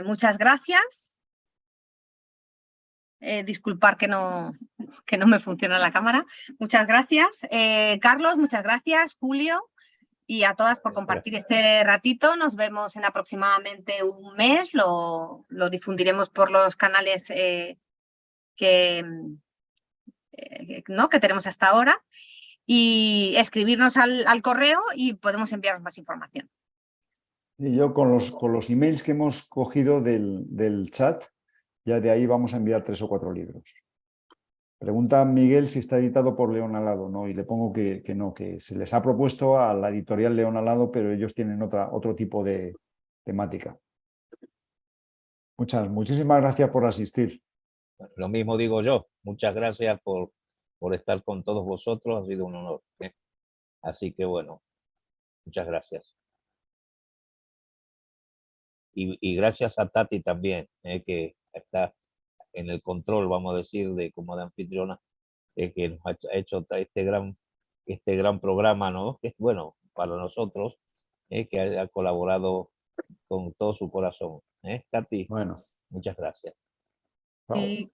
Muchas gracias. Disculpar que no me funciona la cámara. Muchas gracias. Carlos, muchas gracias. Julio. Y a todas por compartir este ratito. Nos vemos en aproximadamente un mes. Lo difundiremos por los canales que tenemos hasta ahora. Y escribirnos al correo y podemos enviaros más información. Y yo con los emails que hemos cogido del chat, ya de ahí vamos a enviar 3 o 4 libros. Pregunta Miguel si está editado por León Alado, ¿no? Y le pongo que no, que se les ha propuesto a la editorial León Alado, pero ellos tienen otro tipo de temática. Muchísimas gracias por asistir. Lo mismo digo yo. Muchas gracias por estar con todos vosotros. Ha sido un honor. Así que bueno, muchas gracias. Y gracias a Tati también, que está en el control, vamos a decir, como de anfitriona, que nos ha hecho este gran programa, ¿no? Que es bueno para nosotros, que ha colaborado con todo su corazón. Tati, Bueno, muchas gracias. chao. Y